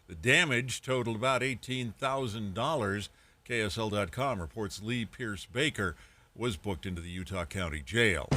The damage totaled about $18,000. KSL.com reports Lee Pierce Baker was booked into the Utah County Jail.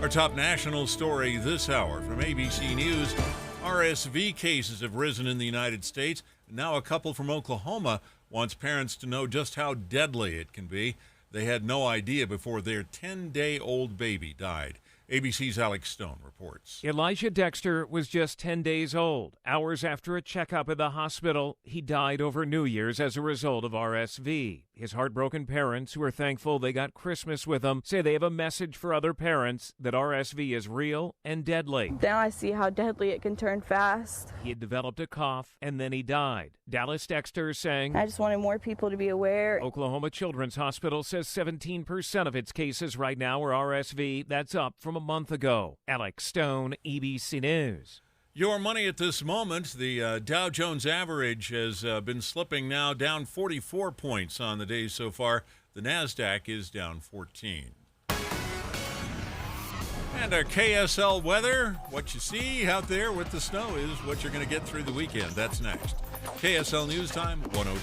Our top national story this hour from ABC News. RSV cases have risen in the United States. Now a couple from Oklahoma wants parents to know just how deadly it can be. They had no idea before their 10-day-old baby died. ABC's Alex Stone reports. Elijah Dexter was just 10 days old. Hours after a checkup at the hospital, he died over New Year's as a result of RSV. His heartbroken parents, who are thankful they got Christmas with him, say they have a message for other parents that RSV is real and deadly. Now I see how deadly it can turn fast. He had developed a cough, and then he died. Dallas Dexter saying, I just wanted more people to be aware. Oklahoma Children's Hospital says 17% of its cases right now are RSV. That's up from a month ago. Alex Stone, ABC News. Your money at this moment, the Dow Jones average has been slipping now, down 44 points on the day so far. The NASDAQ is down 14. And our KSL weather, what you see out there with the snow is what you're going to get through the weekend. That's next. KSL News Time, 102.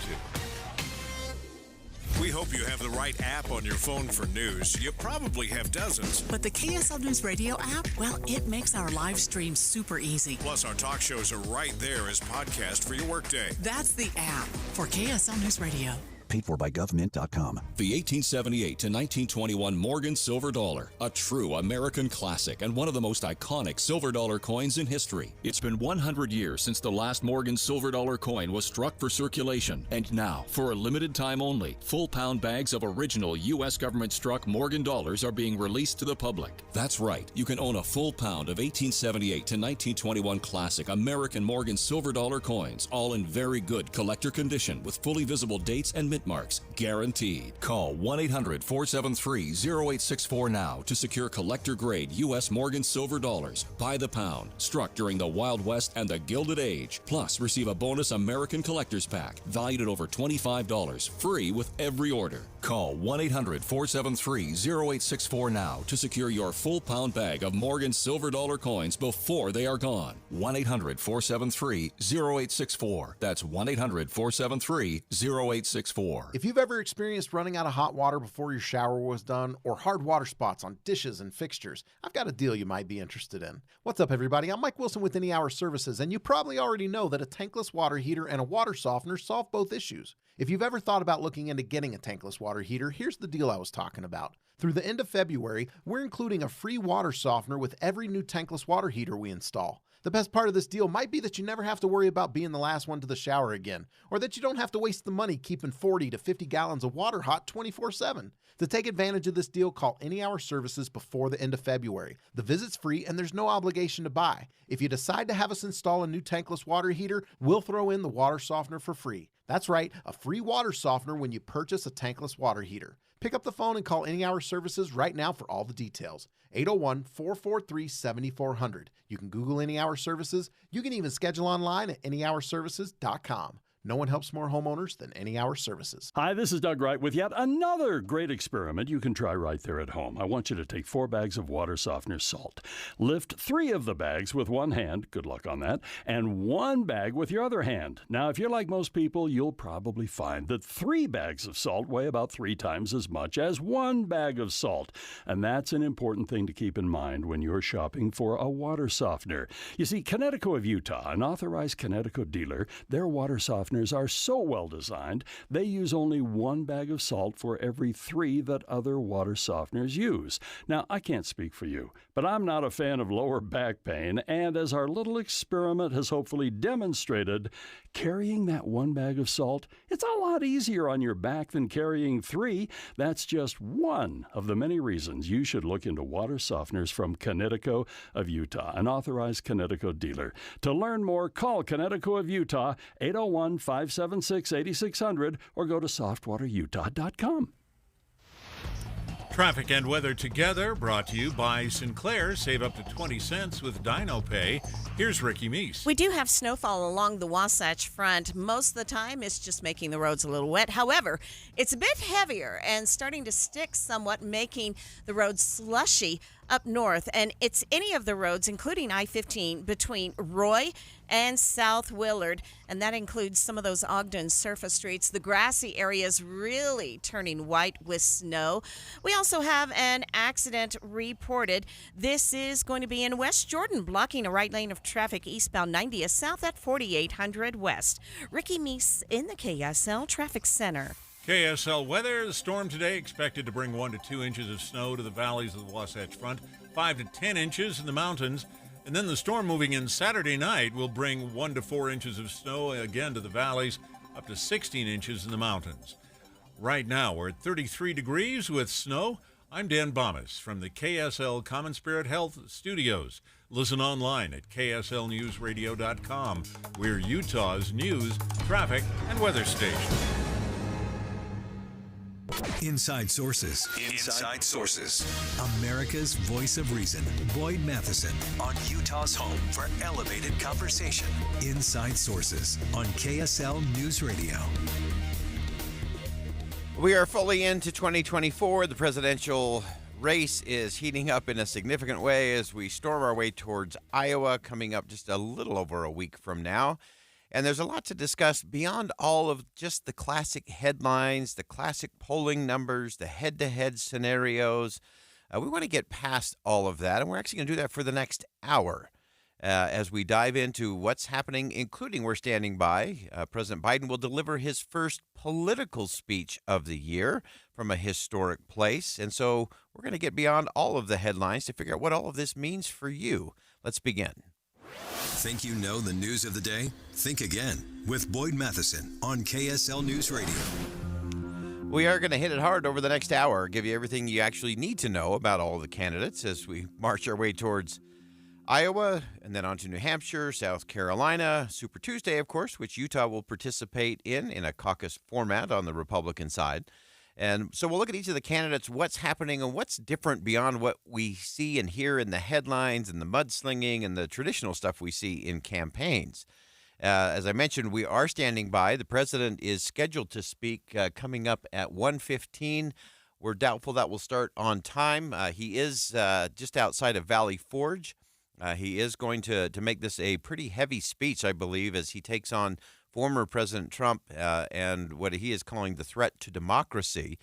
We hope you have the right app on your phone for news. You probably have dozens. But the KSL News Radio app, well, it makes our live stream super easy. Plus, our talk shows are right there as podcast for your workday. That's the app for KSL News Radio. Paid for by government.com. The 1878 to 1921 Morgan Silver Dollar, a true American classic and one of the most iconic silver dollar coins in history. It's been 100 years since the last Morgan Silver Dollar coin was struck for circulation. And now, for a limited time only, full pound bags of original U.S. government-struck Morgan dollars are being released to the public. That's right, you can own a full pound of 1878 to 1921 classic American Morgan Silver Dollar coins, all in very good collector condition with fully visible dates and mint marks, guaranteed. Call 1-800-473-0864 now to secure collector-grade U.S. Morgan Silver Dollars by the pound, struck during the Wild West and the Gilded Age. Plus, receive a bonus American Collector's Pack valued at over $25, free with every order. Call 1-800-473-0864 now to secure your full pound bag of Morgan Silver Dollar coins before they are gone. 1-800-473-0864. That's 1-800-473-0864. If you've ever experienced running out of hot water before your shower was done, or hard water spots on dishes and fixtures, I've got a deal you might be interested in. What's up, everybody? I'm Mike Wilson with Any Hour Services, and you probably already know that a tankless water heater and a water softener solve both issues. If you've ever thought about looking into getting a tankless water heater, here's the deal I was talking about. Through the end of February, we're including a free water softener with every new tankless water heater we install. The best part of this deal might be that you never have to worry about being the last one to the shower again, or that you don't have to waste the money keeping 40 to 50 gallons of water hot 24/7. To take advantage of this deal, call Any Hour Services before the end of February. The visit's free and there's no obligation to buy. If you decide to have us install a new tankless water heater, we'll throw in the water softener for free. That's right, a free water softener when you purchase a tankless water heater. Pick up the phone and call Any Hour Services right now for all the details. 801-443-7400. You can Google Any Hour Services. You can even schedule online at anyhourservices.com. No one helps more homeowners than Any Hour Services. Hi, this is Doug Wright with yet another great experiment you can try right there at home. I want you to take 4 bags of water softener salt. Lift 3 of the bags with one hand, good luck on that, and 1 bag with your other hand. Now, if you're like most people, you'll probably find that 3 bags of salt weigh about 3 times as much as 1 bag of salt. And that's an important thing to keep in mind when you're shopping for a water softener. You see, Kinetico of Utah, an authorized Kinetico dealer, their water softeners are so well designed, they use only 1 bag of salt for every 3 that other water softeners use. Now, I can't speak for you, but I'm not a fan of lower back pain, and as our little experiment has hopefully demonstrated, carrying that 1 bag of salt, it's a lot easier on your back than carrying 3. That's just one of the many reasons you should look into water softeners from Kinetico of Utah, an authorized Kinetico dealer. To learn more, call Kinetico of Utah, 801-576-8600, or go to softwaterutah.com. Traffic and weather together, brought to you by Sinclair. Save up to 20 cents with DinoPay. Here's Ricky Meese. We do have snowfall along the Wasatch Front. Most of the time, it's just making the roads a little wet. However, it's a bit heavier and starting to stick somewhat, making the roads slushy up north, and it's any of the roads, including I-15, between Roy and South Willard, and that includes some of those Ogden surface streets. The grassy areas really turning white with snow. We also have an accident reported. This is going to be in West Jordan, blocking a right lane of traffic eastbound 90th south at 4800 West. Ricky Meese in the KSL Traffic Center. KSL weather. The storm today expected to bring 1 to 2 inches of snow to the valleys of the Wasatch Front, 5 to 10 inches in the mountains. And then the storm moving in Saturday night will bring 1 to 4 inches of snow again to the valleys, up to 16 inches in the mountains. Right now, we're at 33 degrees with snow. I'm Dan Bomas from the KSL Common Spirit Health Studios. Listen online at kslnewsradio.com. We're Utah's news, traffic, and weather station. Inside Sources. Inside Sources. America's voice of reason. Boyd Matheson on Utah's home for elevated conversation. Inside Sources on KSL News Radio. We are fully into 2024. The presidential race is heating up in a significant way as we storm our way towards Iowa, coming up just a little over a week from now. And there's a lot to discuss beyond all of just the classic headlines, the classic polling numbers, the head-to-head scenarios. We want to get past all of that, and we're actually going to do that for the next hour as we dive into what's happening, including we're standing by. President Biden will deliver his first political speech of the year from a historic place. And so we're going to get beyond all of the headlines to figure out what all of this means for you. Let's begin. Think you know the news of the day? Think again with Boyd Matheson on KSL News Radio. We are going to hit it hard over the next hour, give you everything you actually need to know about all the candidates as we march our way towards Iowa and then on to New Hampshire, South Carolina, Super Tuesday, of course, which Utah will participate in a caucus format on the Republican side. And so we'll look at each of the candidates, what's happening and what's different beyond what we see and hear in the headlines and the mudslinging and the traditional stuff we see in campaigns. As I mentioned, we are standing by. The president is scheduled to speak coming up at 1:15. We're doubtful that will start on time. He is just outside of Valley Forge. He is going to make this a pretty heavy speech, I believe, as he takes on former President Trump and what he is calling the threat to democracy,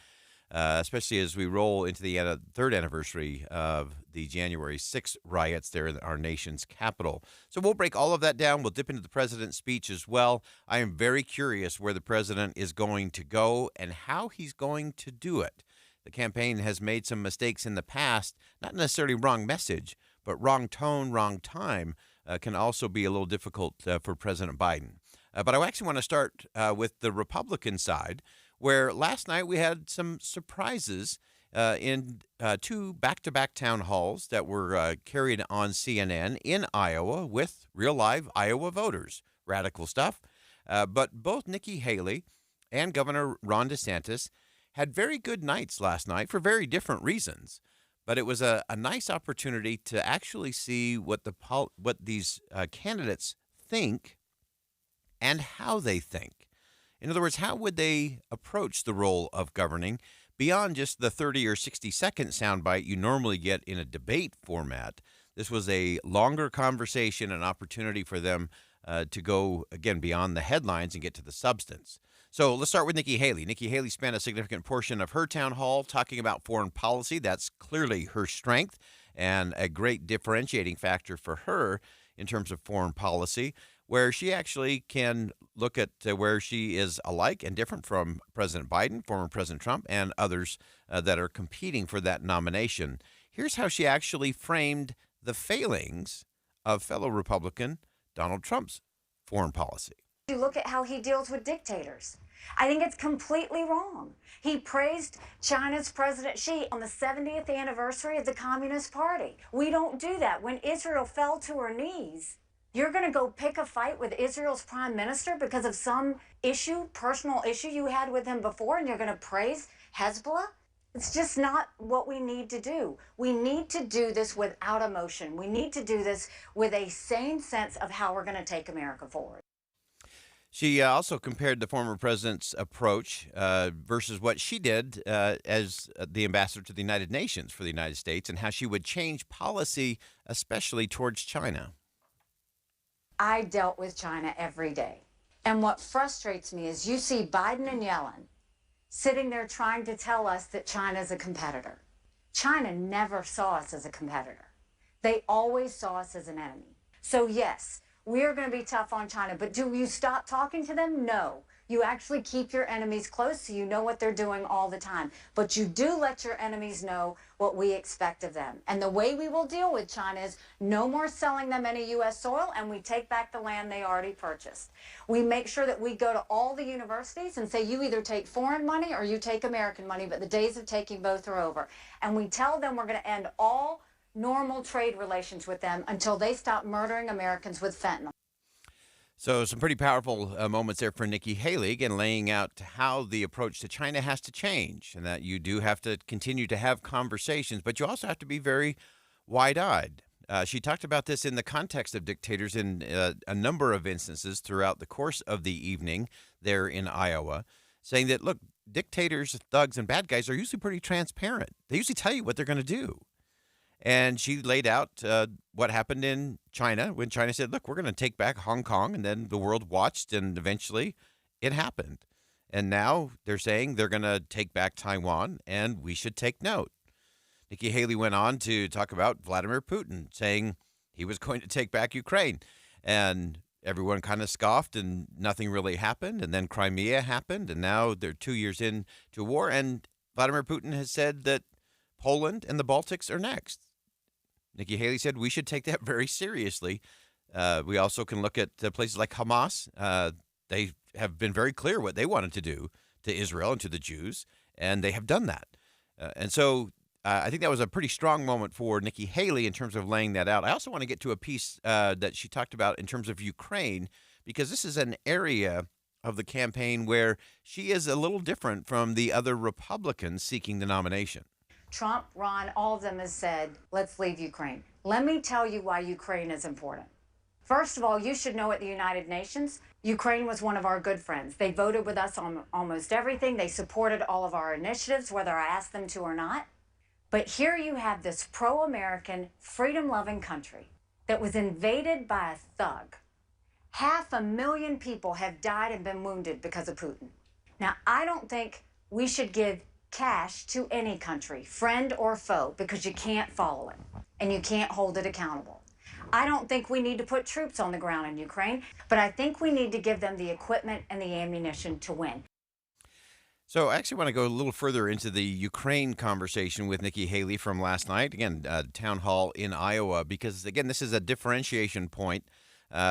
especially as we roll into the third anniversary of the January 6th riots there in our nation's capital. So we'll break all of that down. We'll dip into the president's speech as well. I am very curious where the president is going to go and how he's going to do it. The campaign has made some mistakes in the past, not necessarily wrong message, but wrong tone, wrong time can also be a little difficult for President Biden. But I actually want to start with the Republican side, where last night we had some surprises in two back-to-back town halls that were carried on CNN in Iowa with real live Iowa voters. Radical stuff. But both Nikki Haley and Governor Ron DeSantis had very good nights last night for very different reasons. But it was a nice opportunity to actually see what these candidates think and how they think. In other words, how would they approach the role of governing beyond just the 30 or 60-second soundbite you normally get in a debate format? This was a longer conversation, an opportunity for them to go, again, beyond the headlines and get to the substance. So let's start with Nikki Haley. Nikki Haley spent a significant portion of her town hall talking about foreign policy. That's clearly her strength and a great differentiating factor for her in terms of foreign policy, where she actually can look at where she is alike and different from President Biden, former President Trump, and others that are competing for that nomination. Here's how she actually framed the failings of fellow Republican Donald Trump's foreign policy. You look at how he deals with dictators. I think it's completely wrong. He praised China's President Xi on the 70th anniversary of the Communist Party. We don't do that. When Israel fell to her knees, you're going to go pick a fight with Israel's prime minister because of some issue, personal issue you had with him before, and you're going to praise Hezbollah? It's just not what we need to do. We need to do this without emotion. We need to do this with a sane sense of how we're going to take America forward. She also compared the former president's approach versus what she did as the ambassador to the United Nations for the United States and how she would change policy, especially towards China. I dealt with China every day. And what frustrates me is you see Biden and Yellen sitting there trying to tell us that China is a competitor. China never saw us as a competitor. They always saw us as an enemy. So yes, we are going to be tough on China, but do you stop talking to them? No. You actually keep your enemies close so you know what they're doing all the time. But you do let your enemies know what we expect of them. And the way we will deal with China is no more selling them any U.S. soil, and we take back the land they already purchased. We make sure that we go to all the universities and say, you either take foreign money or you take American money, but the days of taking both are over. And we tell them we're going to end all normal trade relations with them until they stop murdering Americans with fentanyl. So some pretty powerful moments there for Nikki Haley, again, laying out how the approach to China has to change and that you do have to continue to have conversations, but you also have to be very wide-eyed. She talked about this in the context of dictators in a number of instances throughout the course of the evening there in Iowa, saying that, look, dictators, thugs, and bad guys are usually pretty transparent. They usually tell you what they're going to do. And she laid out what happened in China when China said, look, we're going to take back Hong Kong. And then the world watched, and eventually it happened. And now they're saying they're going to take back Taiwan, and we should take note. Nikki Haley went on to talk about Vladimir Putin, saying he was going to take back Ukraine. And everyone kind of scoffed, and nothing really happened. And then Crimea happened, and now they're 2 years into war. And Vladimir Putin has said that Poland and the Baltics are next. Nikki Haley said we should take that very seriously. We also can look at places like Hamas. They have been very clear what they wanted to do to Israel and to the Jews, and they have done that. And so I think that was a pretty strong moment for Nikki Haley in terms of laying that out. I also want to get to a piece that she talked about in terms of Ukraine, because this is an area of the campaign where she is a little different from the other Republicans seeking the nomination. Trump, Ron, all of them has said, let's leave Ukraine. Let me tell you why Ukraine is important. First of all, you should know at the United Nations, Ukraine was one of our good friends. They voted with us on almost everything. They supported all of our initiatives, whether I asked them to or not. But here you have this pro-American, freedom-loving country that was invaded by a thug. 500,000 people have died and been wounded because of Putin. Now, I don't think we should give cash to any country, friend or foe, because you can't follow it and you can't hold it accountable. I don't think we need to put troops on the ground in Ukraine, but I think we need to give them the equipment and the ammunition to win. So I actually want to go a little further into the Ukraine conversation with Nikki Haley from last night, again, town hall in Iowa, because, again, this is a differentiation point.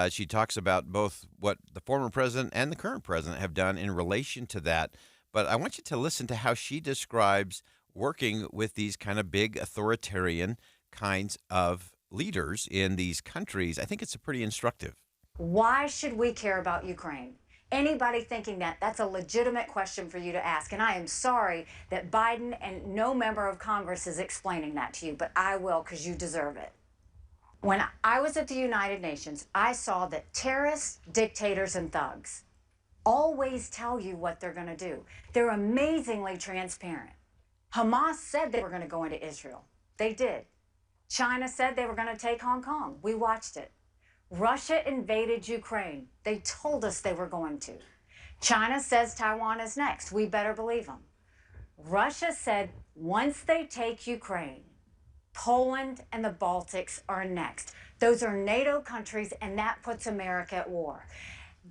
She talks about both what the former president and the current president have done in relation to that. But I want you to listen to how she describes working with these kind of big authoritarian kinds of leaders in these countries. I think it's pretty instructive. Why should we care about Ukraine? Anybody thinking that, that's a legitimate question for you to ask. And I am sorry that Biden and no member of Congress is explaining that to you, but I will, because you deserve it. When I was at the United Nations, I saw that terrorists, dictators, and thugs always tell you what they're going to do. They're amazingly transparent. Hamas said they were going to go into Israel. They did. China said they were going to take Hong Kong. We watched it. Russia invaded Ukraine. They told us they were going to. China says Taiwan is next. We better believe them. Russia said once they take Ukraine, Poland and the Baltics are next. Those are NATO countries, and that puts America at war.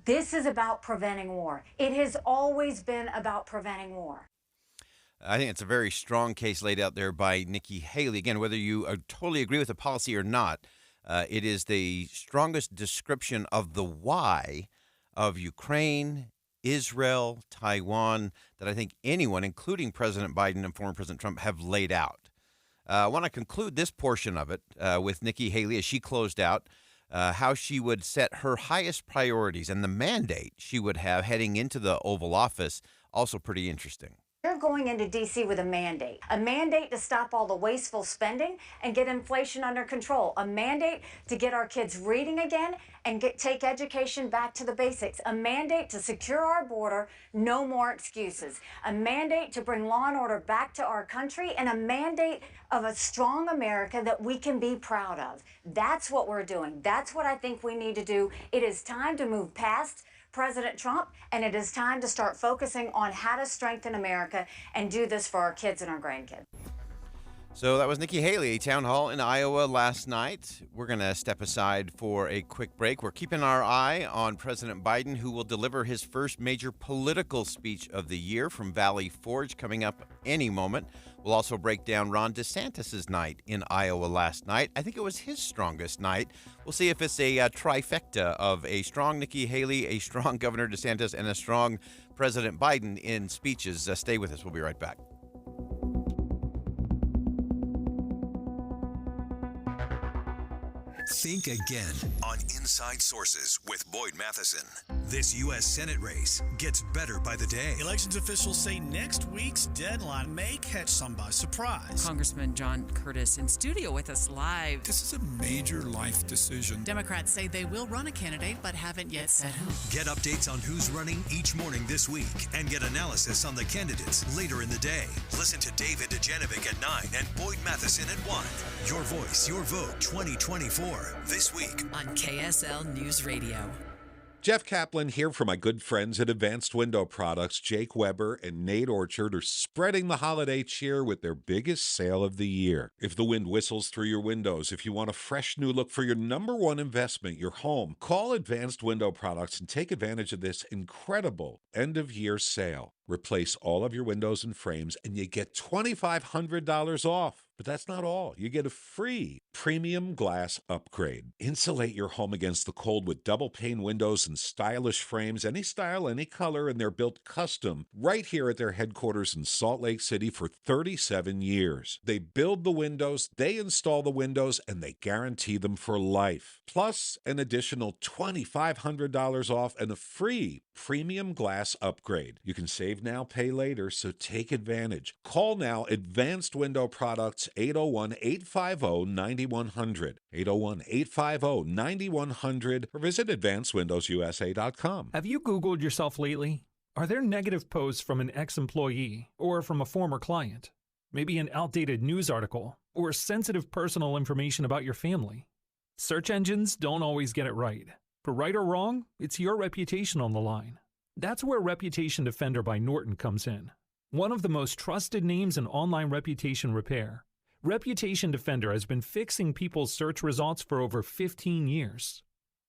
This is about preventing war. It has always been about preventing war. I think it's a very strong case laid out there by Nikki Haley. Again, whether you totally agree with the policy or not, it is the strongest description of the why of Ukraine, Israel, Taiwan that I think anyone, including President Biden and former President Trump, have laid out. I want to conclude this portion of it with Nikki Haley as she closed out how she would set her highest priorities and the mandate she would have heading into the Oval Office. Also pretty interesting. You're going into D.C. with a mandate to stop all the wasteful spending and get inflation under control, a mandate to get our kids reading again and take education back to the basics, a mandate to secure our border, no more excuses, a mandate to bring law and order back to our country, and a mandate of a strong America that we can be proud of. That's what we're doing. That's what I think we need to do. It is time to move past President Trump, and it is time to start focusing on how to strengthen America and do this for our kids and our grandkids. So that was Nikki Haley, town hall in Iowa last night. We're going to step aside for a quick break. We're keeping our eye on President Biden, who will deliver his first major political speech of the year from Valley Forge coming up any moment. We'll also break down Ron DeSantis' night in Iowa last night. I think it was his strongest night. We'll see if it's a trifecta of a strong Nikki Haley, a strong Governor DeSantis, and a strong President Biden in speeches. Stay with us. We'll be right back. Think again on Inside Sources with Boyd Matheson. This U.S. Senate race gets better by the day. Elections officials say next week's deadline may catch some by surprise. Congressman John Curtis in studio with us live. This is a major life decision. Democrats say they will run a candidate, but haven't yet said who. Get updates on who's running each morning this week and get analysis on the candidates later in the day. Listen to David Dujanovic at 9 and Boyd Matheson at 1. Your voice, your vote 2024. This week on KSL News Radio. Jeff Kaplan here for my good friends at Advanced Window Products. Jake Weber and Nate Orchard are spreading the holiday cheer with their biggest sale of the year. If the wind whistles through your windows, if you want a fresh new look for your number one investment, your home, call Advanced Window Products and take advantage of this incredible end-of-year sale. Replace all of your windows and frames, and you get $2,500 off. But that's not all. You get a free premium glass upgrade. Insulate your home against the cold with double-pane windows and stylish frames, any style, any color, and they're built custom right here at their headquarters in Salt Lake City for 37 years. They build the windows, they install the windows, and they guarantee them for life. Plus, an additional $2,500 off and a free premium glass upgrade. You can save now, pay later, so take advantage. Call now, Advanced Window Products, 801-850-9100, 801-850-9100, or visit AdvancedWindowsUSA.com. Have you Googled yourself lately? Are there negative posts from an ex-employee or from a former client? Maybe an outdated news article or sensitive personal information about your family? Search engines don't always get it right. But right or wrong, it's your reputation on the line. That's where Reputation Defender by Norton comes in. One of the most trusted names in online reputation repair, Reputation Defender has been fixing people's search results for over 15 years.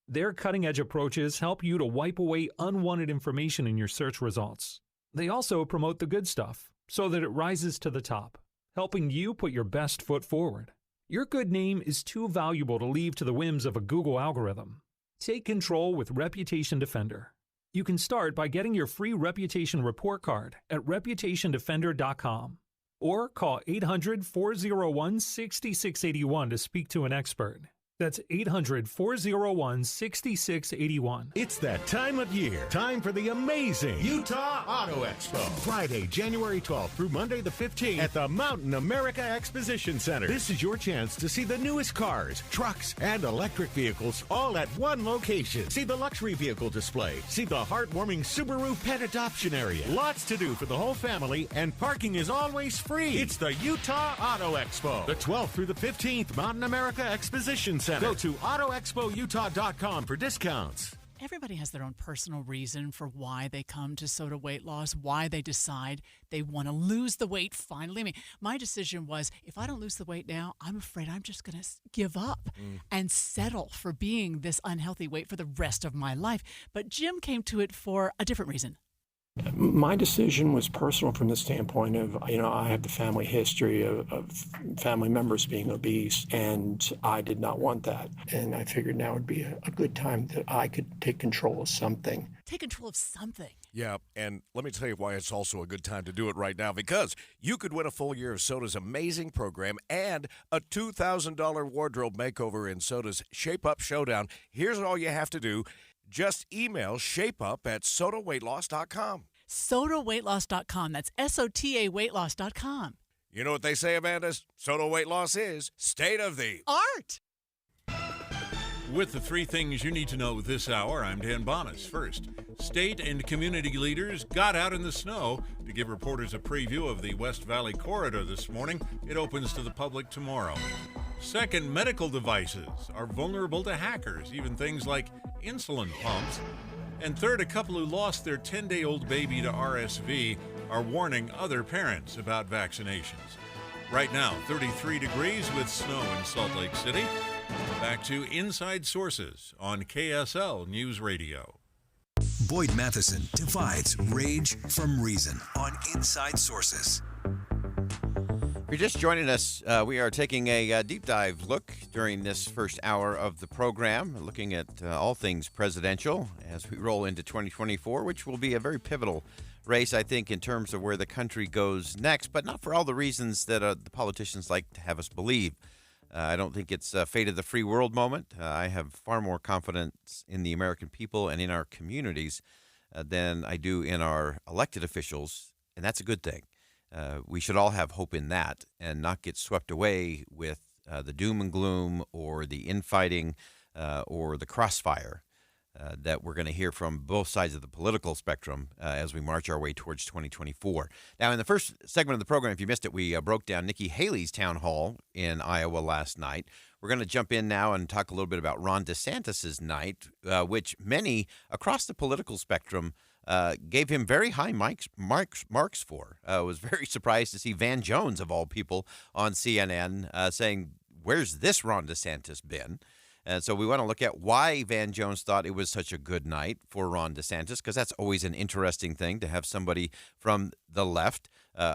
Their cutting-edge approaches help you to wipe away unwanted information in your search results. They also promote the good stuff so that it rises to the top, helping you put your best foot forward. Your good name is too valuable to leave to the whims of a Google algorithm. Take control with Reputation Defender. You can start by getting your free reputation report card at reputationdefender.com or call 800-401-6681 to speak to an expert. That's 800-401-6681. It's that time of year. Time for the amazing Utah Auto Expo. Friday, January 12th through Monday the 15th at the Mountain America Exposition Center. This is your chance to see the newest cars, trucks, and electric vehicles all at one location. See the luxury vehicle display. See the heartwarming Subaru pet adoption area. Lots to do for the whole family, and parking is always free. It's the Utah Auto Expo. The 12th through the 15th, Mountain America Exposition Center. Go to AutoExpoUtah.com for discounts. Everybody has their own personal reason for why they come to Soda Weight Loss, why they decide they want to lose the weight finally. I mean, my decision was, if I don't lose the weight now, I'm afraid I'm just going to give up and settle for being this unhealthy weight for the rest of my life. But Jim came to it for a different reason. My decision was personal from the standpoint of, I have the family history of family members being obese, and I did not want that. And I figured now would be a good time that I could take control of something. Take control of something. Yeah, and let me tell you why it's also a good time to do it right now, because you could win a full year of Soda's amazing program and a $2,000 wardrobe makeover in Soda's Shape Up Showdown. Here's all you have to do. Just email shapeup@sodaweightloss.com. SotaWeightLoss.com. That's SOTA weightloss.com. You know what they say, Amanda? Soda weight loss is state of the art. With the three things you need to know this hour, I'm Dan Bonas. First, state and community leaders got out in the snow to give reporters a preview of the West Valley Corridor this morning. It opens to the public tomorrow. Second, medical devices are vulnerable to hackers, even things like insulin pumps. And third, a couple who lost their 10-day-old baby to RSV are warning other parents about vaccinations. Right now, 33 degrees with snow in Salt Lake City. Back to Inside Sources on KSL News Radio. Boyd Matheson divides rage from reason on Inside Sources. If you're just joining us, we are taking a deep dive look during this first hour of the program, looking at all things presidential as we roll into 2024, which will be a very pivotal race, I think, in terms of where the country goes next, but not for all the reasons that the politicians like to have us believe. I don't think it's a fate of the free world moment. I have far more confidence in the American people and in our communities than I do in our elected officials, and that's a good thing. We should all have hope in that and not get swept away with the doom and gloom or the infighting or the crossfire that we're going to hear from both sides of the political spectrum as we march our way towards 2024. Now, in the first segment of the program, if you missed it, we broke down Nikki Haley's town hall in Iowa last night. We're going to jump in now and talk a little bit about Ron DeSantis' night, which many across the political spectrum gave him very high marks for. Was very surprised to see Van Jones, of all people, on CNN saying, "Where's this Ron DeSantis been?" And so we want to look at why Van Jones thought it was such a good night for Ron DeSantis, because that's always an interesting thing to have somebody from the left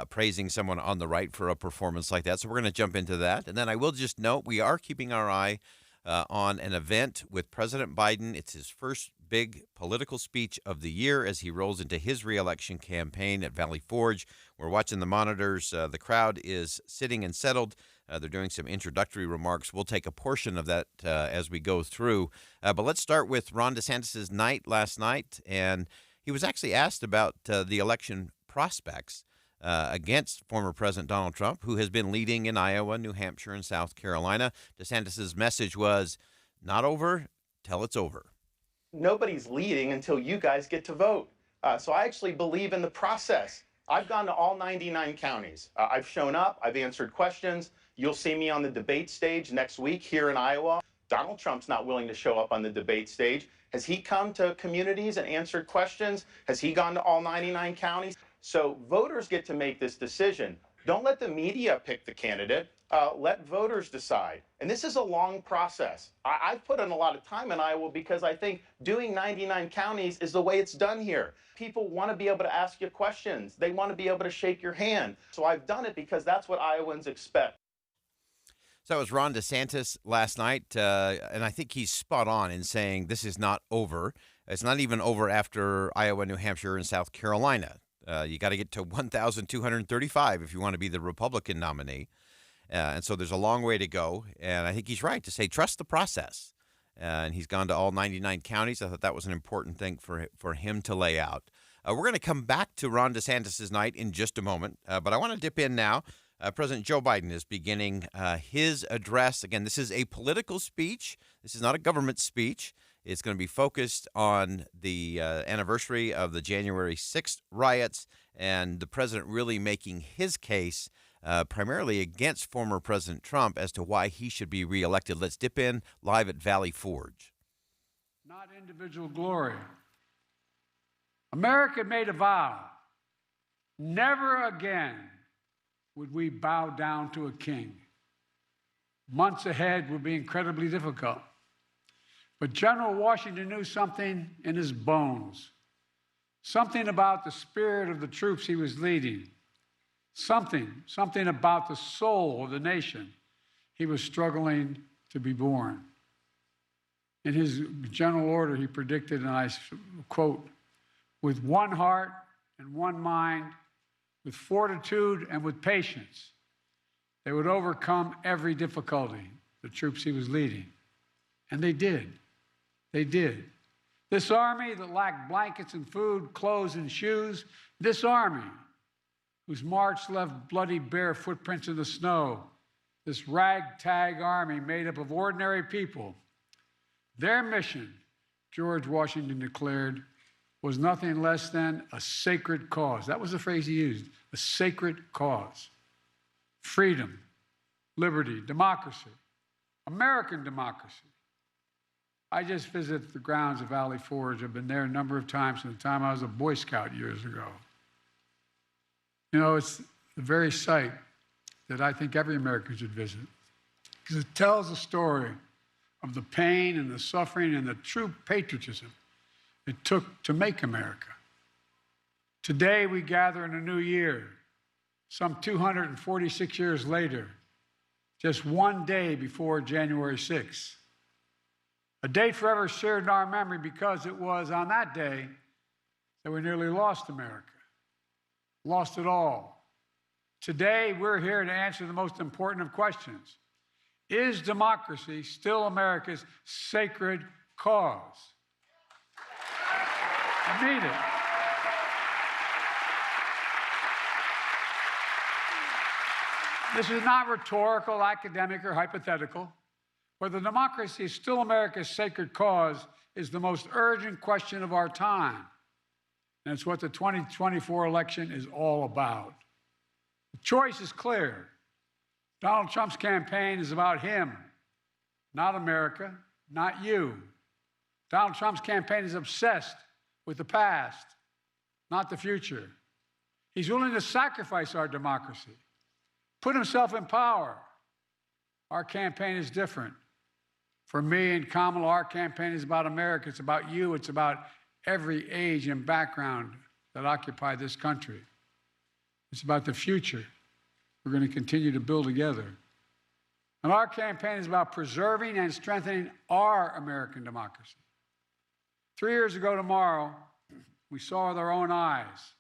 praising someone on the right for a performance like that. So we're going to jump into that. And then I will just note we are keeping our eye on an event with President Biden. It's his first big political speech of the year as he rolls into his reelection campaign at Valley Forge. We're watching the monitors. The crowd is sitting and settled. They're doing some introductory remarks. We'll take a portion of that as we go through. But let's start with Ron DeSantis' night last night. And he was actually asked about the election prospects against former President Donald Trump, who has been leading in Iowa, New Hampshire, and South Carolina. DeSantis' message was, not over till it's over. Nobody's leading until you guys get to vote. So I actually believe in the process. I've gone to all 99 counties. I've shown up. I've answered questions. You'll see me on the debate stage next week here in Iowa. Donald Trump's not willing to show up on the debate stage. Has he come to communities and answered questions? Has he gone to all 99 counties? So voters get to make this decision. Don't let the media pick the candidate. Let voters decide. And this is a long process. I've put in a lot of time in Iowa because I think doing 99 counties is the way it's done here. People want to be able to ask you questions. They want to be able to shake your hand. So I've done it because that's what Iowans expect. So that was Ron DeSantis last night, and I think he's spot on in saying this is not over. It's not even over after Iowa, New Hampshire, and South Carolina. You got to get to 1,235 if you want to be the Republican nominee. And so there's a long way to go. And I think he's right to say trust the process. And he's gone to all 99 counties. I thought that was an important thing for him to lay out. We're going to come back to Ron DeSantis' night in just a moment. But I want to dip in now. President Joe Biden is beginning his address. Again, this is a political speech. This is not a government speech. It's going to be focused on the anniversary of the January 6th riots and the president really making his case primarily against former President Trump as to why he should be reelected. Let's dip in live at Valley Forge. Not individual glory. America made a vow. Never again would we bow down to a king. Months ahead would be incredibly difficult. But General Washington knew something in his bones, something about the spirit of the troops he was leading, something about the soul of the nation he was struggling to be born. In his general order, he predicted, and I quote, "With one heart and one mind, with fortitude and with patience, they would overcome every difficulty," the troops he was leading. And they did. They did. This army that lacked blankets and food, clothes and shoes, this army whose march left bloody bare footprints in the snow, this ragtag army made up of ordinary people, their mission, George Washington declared, was nothing less than a sacred cause. That was the phrase he used, a sacred cause. Freedom, liberty, democracy, American democracy. I just visited the grounds of Valley Forge. I've been there a number of times from the time I was a Boy Scout years ago. You know, it's the very site that I think every American should visit, because it tells the story of the pain and the suffering and the true patriotism it took to make America. Today we gather in a new year, some 246 years later, just one day before January 6th. A date forever shared in our memory because it was on that day that we nearly lost America, lost it all. Today we're here to answer the most important of questions. Is democracy still America's sacred cause? I mean it. This is not rhetorical, academic, or hypothetical. Whether democracy is still America's sacred cause is the most urgent question of our time. And it's what the 2024 election is all about. The choice is clear. Donald Trump's campaign is about him, not America, not you. Donald Trump's campaign is obsessed with the past, not the future. He's willing to sacrifice our democracy, put himself in power. Our campaign is different. For me and Kamala, our campaign is about America. It's about you. It's about every age and background that occupy this country. It's about the future we're going to continue to build together. And our campaign is about preserving and strengthening our American democracy. 3 years ago tomorrow, we saw with our own eyes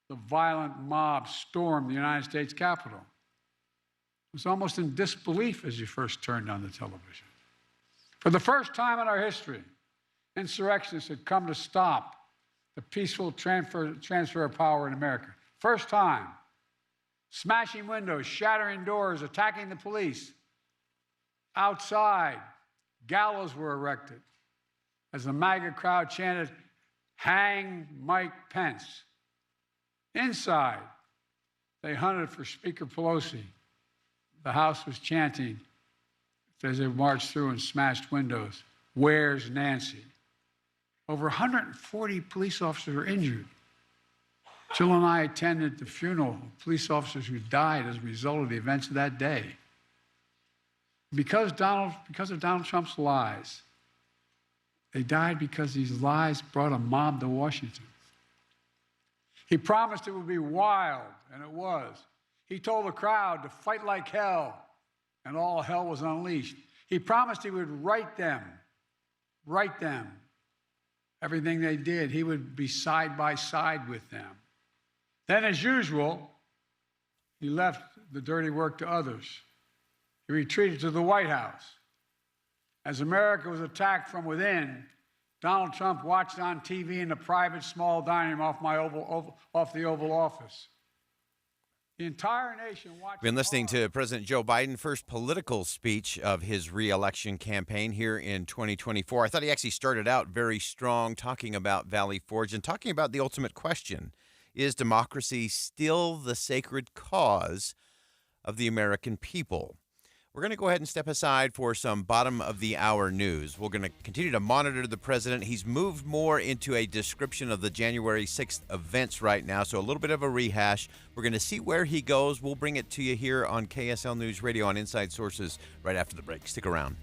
the violent mob storm the United States Capitol. It was almost in disbelief as you first turned on the television. For the first time in our history, insurrectionists had come to stop the peaceful transfer of power in America. First time. Smashing windows, shattering doors, attacking the police. Outside, gallows were erected as the MAGA crowd chanted, "Hang Mike Pence." Inside, they hunted for Speaker Pelosi. The House was chanting as they marched through and smashed windows, "Where's Nancy?" Over 140 police officers were injured. Jill and I attended the funeral of police officers who died as a result of the events of that day. Because of Donald Trump's lies, they died because these lies brought a mob to Washington. He promised it would be wild, and it was. He told the crowd to fight like hell, and all hell was unleashed. He promised he would right them, everything they did. He would be side by side with them. Then, as usual, he left the dirty work to others. He retreated to the White House. As America was attacked from within, Donald Trump watched on TV in a private small dining room off the Oval Office. The entire nation watched. We've been listening to President Joe Biden, first political speech of his re-election campaign here in 2024. I thought he actually started out very strong, talking about Valley Forge and talking about the ultimate question. Is democracy still the sacred cause of the American people? We're going to go ahead and step aside for some bottom-of-the-hour news. We're going to continue to monitor the president. He's moved more into a description of the January 6th events right now, so a little bit of a rehash. We're going to see where he goes. We'll bring it to you here on KSL News Radio on Inside Sources right after the break. Stick around.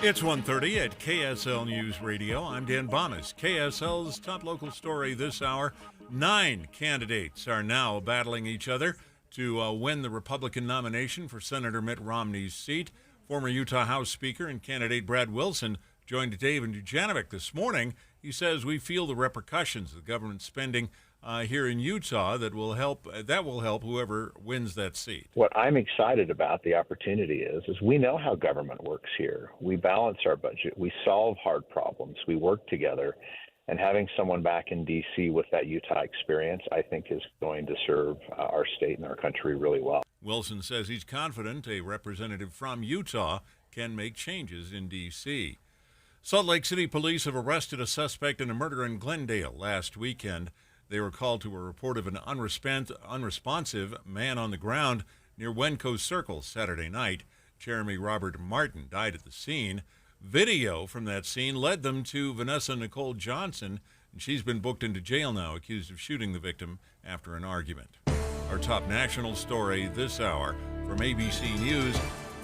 It's 1:30 at KSL News Radio. I'm Dan Bonas. KSL's top local story this hour. 9 candidates are now battling each other to win the Republican nomination for Senator Mitt Romney's seat. Former Utah House Speaker and candidate Brad Wilson joined David Dujanovic this morning. He says we feel the repercussions of government spending here in Utah that will help whoever wins that seat. What I'm excited about the opportunity is we know how government works here. We balance our budget. We solve hard problems. We work together. And having someone back in D.C. with that Utah experience, I think, is going to serve our state and our country really well. Wilson says he's confident a representative from Utah can make changes in D.C. Salt Lake City police have arrested a suspect in a murder in Glendale last weekend. They were called to a report of an unresponsive man on the ground near Wenco Circle Saturday night. Jeremy Robert Martin died at the scene. Video from that scene led them to Vanessa Nicole Johnson, and she's been booked into jail now, accused of shooting the victim after an argument. Our top national story this hour from ABC News: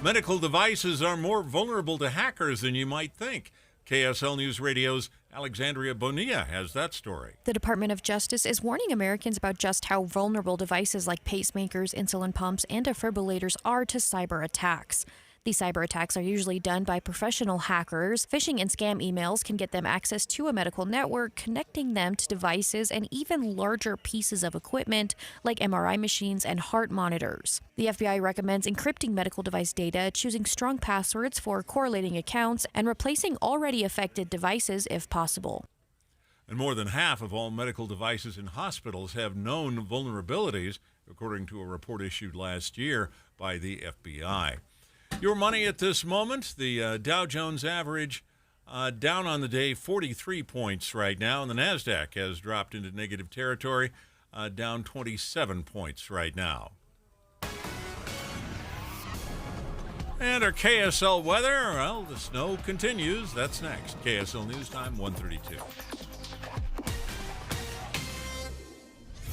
medical devices are more vulnerable to hackers than you might think. KSL News Radio's Alexandria Bonilla has that story. The Department of Justice is warning Americans about just how vulnerable devices like pacemakers, insulin pumps, and defibrillators are to cyber attacks. These cyber attacks are usually done by professional hackers. Phishing and scam emails can get them access to a medical network, connecting them to devices and even larger pieces of equipment like MRI machines and heart monitors. The FBI recommends encrypting medical device data, choosing strong passwords for correlating accounts, and replacing already affected devices if possible. And more than half of all medical devices in hospitals have known vulnerabilities, according to a report issued last year by the FBI. Your money at this moment, the Dow Jones average down on the day 43 points right now, and the NASDAQ has dropped into negative territory, down 27 points right now. And our KSL weather, well, the snow continues. That's next. KSL News Time, 1:32.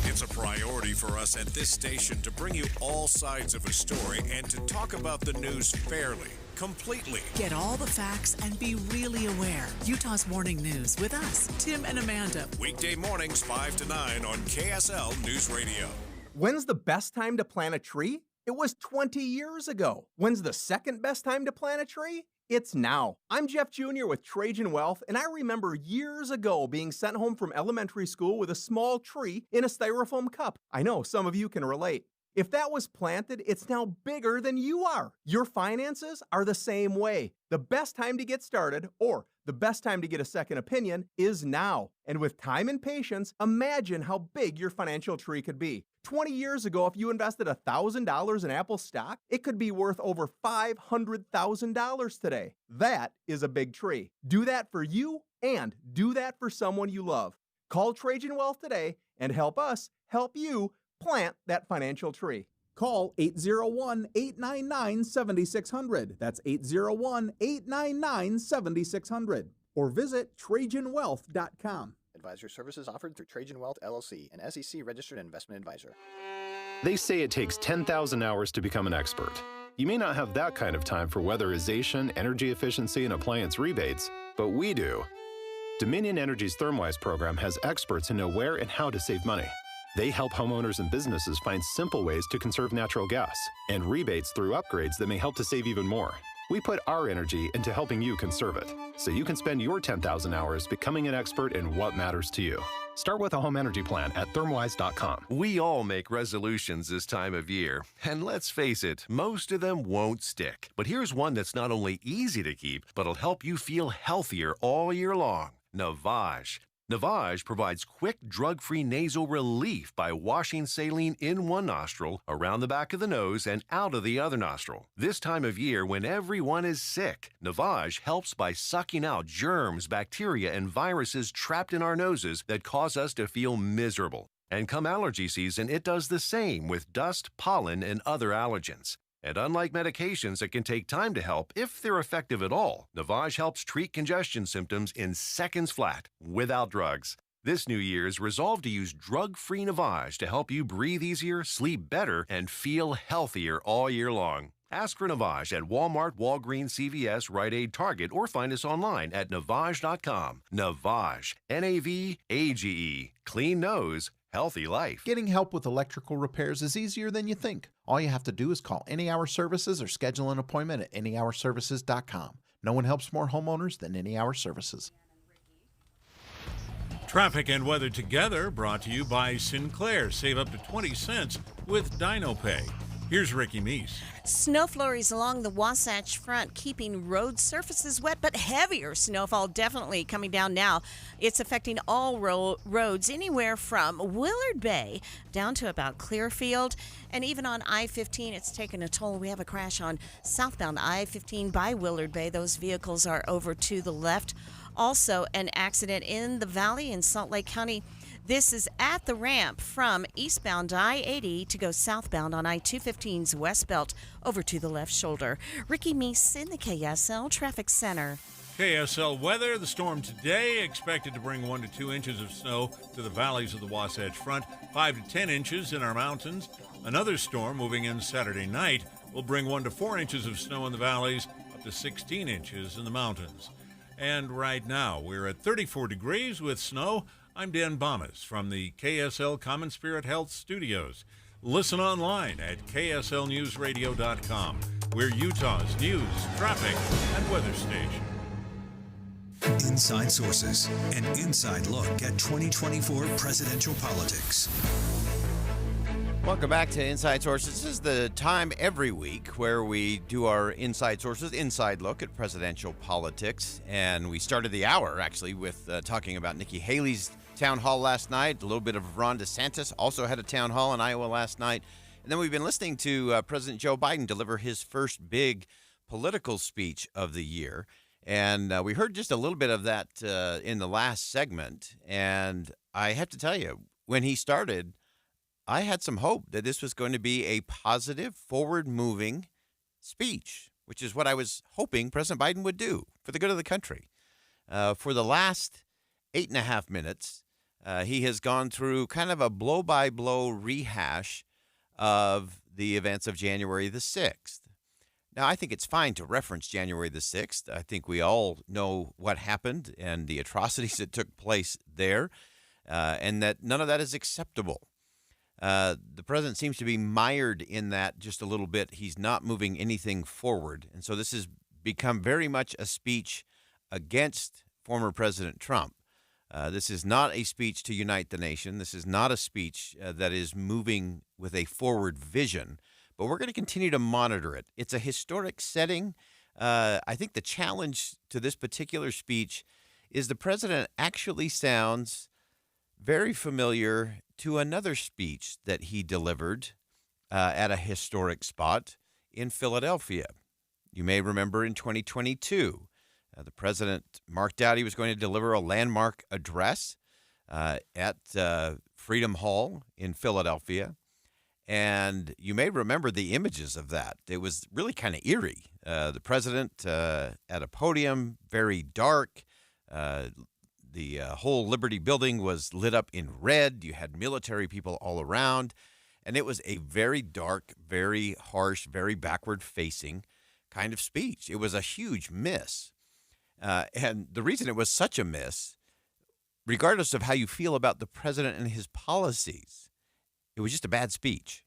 It's a priority for us at this station to bring you all sides of a story and to talk about the news fairly, completely. Get all the facts and be really aware. Utah's Morning News with us, Tim and Amanda. Weekday mornings 5 to 9 on KSL News Radio. When's the best time to plant a tree? It was 20 years ago. When's the second best time to plant a tree? It's now. I'm Jeff Jr. with Trajan Wealth, and I remember years ago being sent home from elementary school with a small tree in a styrofoam cup. I know some of you can relate. If that was planted, it's now bigger than you are. Your finances are the same way. The best time to get started, or the best time to get a second opinion, is now. And with time and patience, imagine how big your financial tree could be. 20 years ago, if you invested $1,000 in Apple stock, it could be worth over $500,000 today. That is a big tree. Do that for you and do that for someone you love. Call Trajan Wealth today and help us help you plant that financial tree. Call 801-899-7600. That's 801-899-7600. Or visit TrajanWealth.com. Advisory services offered through Trajan Wealth, LLC, an SEC-registered investment advisor. They say it takes 10,000 hours to become an expert. You may not have that kind of time for weatherization, energy efficiency, and appliance rebates, but we do. Dominion Energy's ThermWise program has experts who know where and how to save money. They help homeowners and businesses find simple ways to conserve natural gas and rebates through upgrades that may help to save even more. We put our energy into helping you conserve it, so you can spend your 10,000 hours becoming an expert in what matters to you. Start with a home energy plan at thermwise.com. We all make resolutions this time of year, and let's face it, most of them won't stick. But here's one that's not only easy to keep, but will help you feel healthier all year long. Navage. Navage provides quick, drug-free nasal relief by washing saline in one nostril, around the back of the nose, and out of the other nostril. This time of year, when everyone is sick, Navage helps by sucking out germs, bacteria, and viruses trapped in our noses that cause us to feel miserable. And come allergy season, it does the same with dust, pollen, and other allergens. And unlike medications that can take time to help, if they're effective at all, Navage helps treat congestion symptoms in seconds flat, without drugs. This New Year's, resolve to use drug-free Navage to help you breathe easier, sleep better, and feel healthier all year long. Ask for Navage at Walmart, Walgreens, CVS, Rite Aid, Target, or find us online at Navage.com. Navage, N-A-V-A-G-E. Clean nose, healthy life. Getting help with electrical repairs is easier than you think. All you have to do is call Any Hour Services or schedule an appointment at anyhourservices.com. No one helps more homeowners than Any Hour Services. Traffic and weather together brought to you by Sinclair. Save up to 20 cents with DinoPay. Here's Ricky Meese. Snow flurries along the Wasatch Front, keeping road surfaces wet, but heavier snowfall definitely coming down now. It's affecting all roads anywhere from Willard Bay down to about Clearfield. And even on I-15, it's taken a toll. We have a crash on southbound I-15 by Willard Bay. Those vehicles are over to the left. Also, an accident in the valley in Salt Lake County. This is at the ramp from eastbound I-80 to go southbound on I-215's west belt over to the left shoulder. Ricky Meese in the KSL Traffic Center. KSL weather. The storm today expected to bring 1 to 2 inches of snow to the valleys of the Wasatch Front, 5 to 10 inches in our mountains. Another storm moving in Saturday night will bring 1 to 4 inches of snow in the valleys, up to 16 inches in the mountains. And right now, we're at 34 degrees with snow. I'm Dan Bomas from the KSL Common Spirit Health Studios. Listen online at kslnewsradio.com. We're Utah's news, traffic, and weather station. Inside Sources, an inside look at 2024 presidential politics. Welcome back to Inside Sources. This is the time every week where we do our Inside Sources, inside look at presidential politics. And we started the hour, actually, with talking about Nikki Haley's town hall last night. A little bit of Ron DeSantis also had a town hall in Iowa last night. And then we've been listening to President Joe Biden deliver his first big political speech of the year. And we heard just a little bit of that in the last segment. And I have to tell you, when he started, I had some hope that this was going to be a positive, forward-moving speech, which is what I was hoping President Biden would do for the good of the country. For the last 8.5 minutes, he has gone through kind of a blow-by-blow rehash of the events of January the 6th. Now, I think it's fine to reference January the 6th. I think we all know what happened and the atrocities that took place there, and that none of that is acceptable. The president seems to be mired in that just a little bit. He's not moving anything forward. And so this has become very much a speech against former President Trump. This is not a speech to unite the nation. This is not a speech that is moving with a forward vision. But we're going to continue to monitor it. It's a historic setting. I think the challenge to this particular speech is the president actually sounds very familiar to another speech that he delivered at a historic spot in Philadelphia. You may remember in 2022, the president marked out he was going to deliver a landmark address at Freedom Hall in Philadelphia. And you may remember the images of that. It was really kind of eerie. The president at a podium, very dark. The whole Liberty Building was lit up in red. You had military people all around. And it was a very dark, very harsh, very backward-facing kind of speech. It was a huge miss. And the reason it was such a miss, regardless of how you feel about the president and his policies, it was just a bad speech.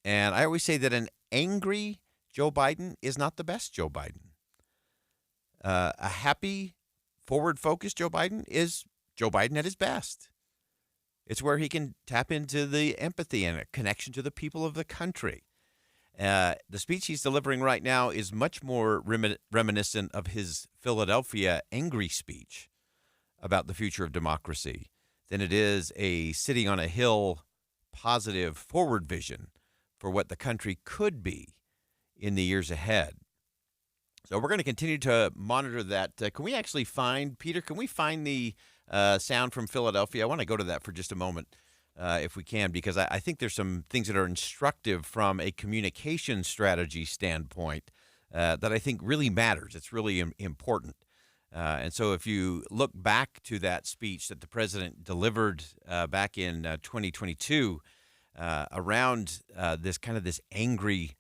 And I always say that an angry Joe Biden is not the best Joe Biden. A happy, forward-focused Joe Biden is Joe Biden at his best. It's where he can tap into the empathy and a connection to the people of the country. The speech he's delivering right now is much more reminiscent of his Philadelphia angry speech about the future of democracy than it is a sitting on a hill positive forward vision for what the country could be in the years ahead. So we're going to continue to monitor that. Can we actually find, Peter, can we find the sound from Philadelphia? I want to go to that for just a moment, if we can, because I think there's some things that are instructive from a communication strategy standpoint that I think really matters. It's really important. And so if you look back to that speech that the president delivered back in 2022 around this kind of this angry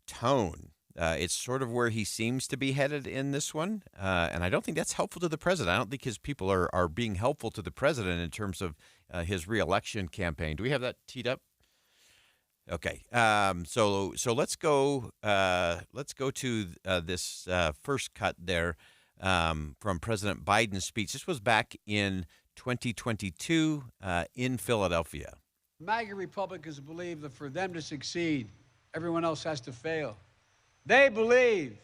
tone, it's sort of where he seems to be headed in this one. And I don't think that's helpful to the president. I don't think his people are being helpful to the president in terms of his reelection campaign. Do we have that teed up? Okay. So let's go to this first cut there from President Biden's speech. This was back in 2022 in Philadelphia. MAGA Republicans believe that for them to succeed, everyone else has to fail. They believe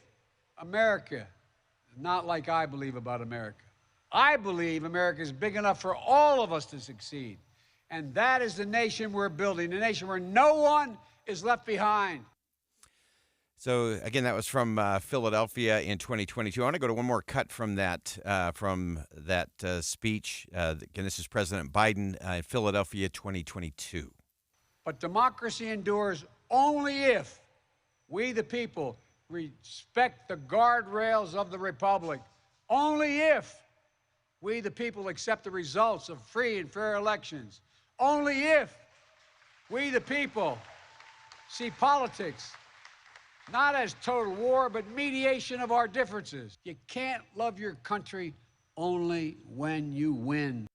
America is not like I believe about America. I believe America is big enough for all of us to succeed. And that is the nation we're building, a nation where no one is left behind. So, again, that was from Philadelphia in 2022. I want to go to one more cut from that speech. Again, this is President Biden in Philadelphia 2022. But democracy endures only if we, the people, respect the guardrails of the republic. Only if we, the people, accept the results of free and fair elections. Only if we, the people, see politics not as total war, but mediation of our differences. You can't love your country only when you win.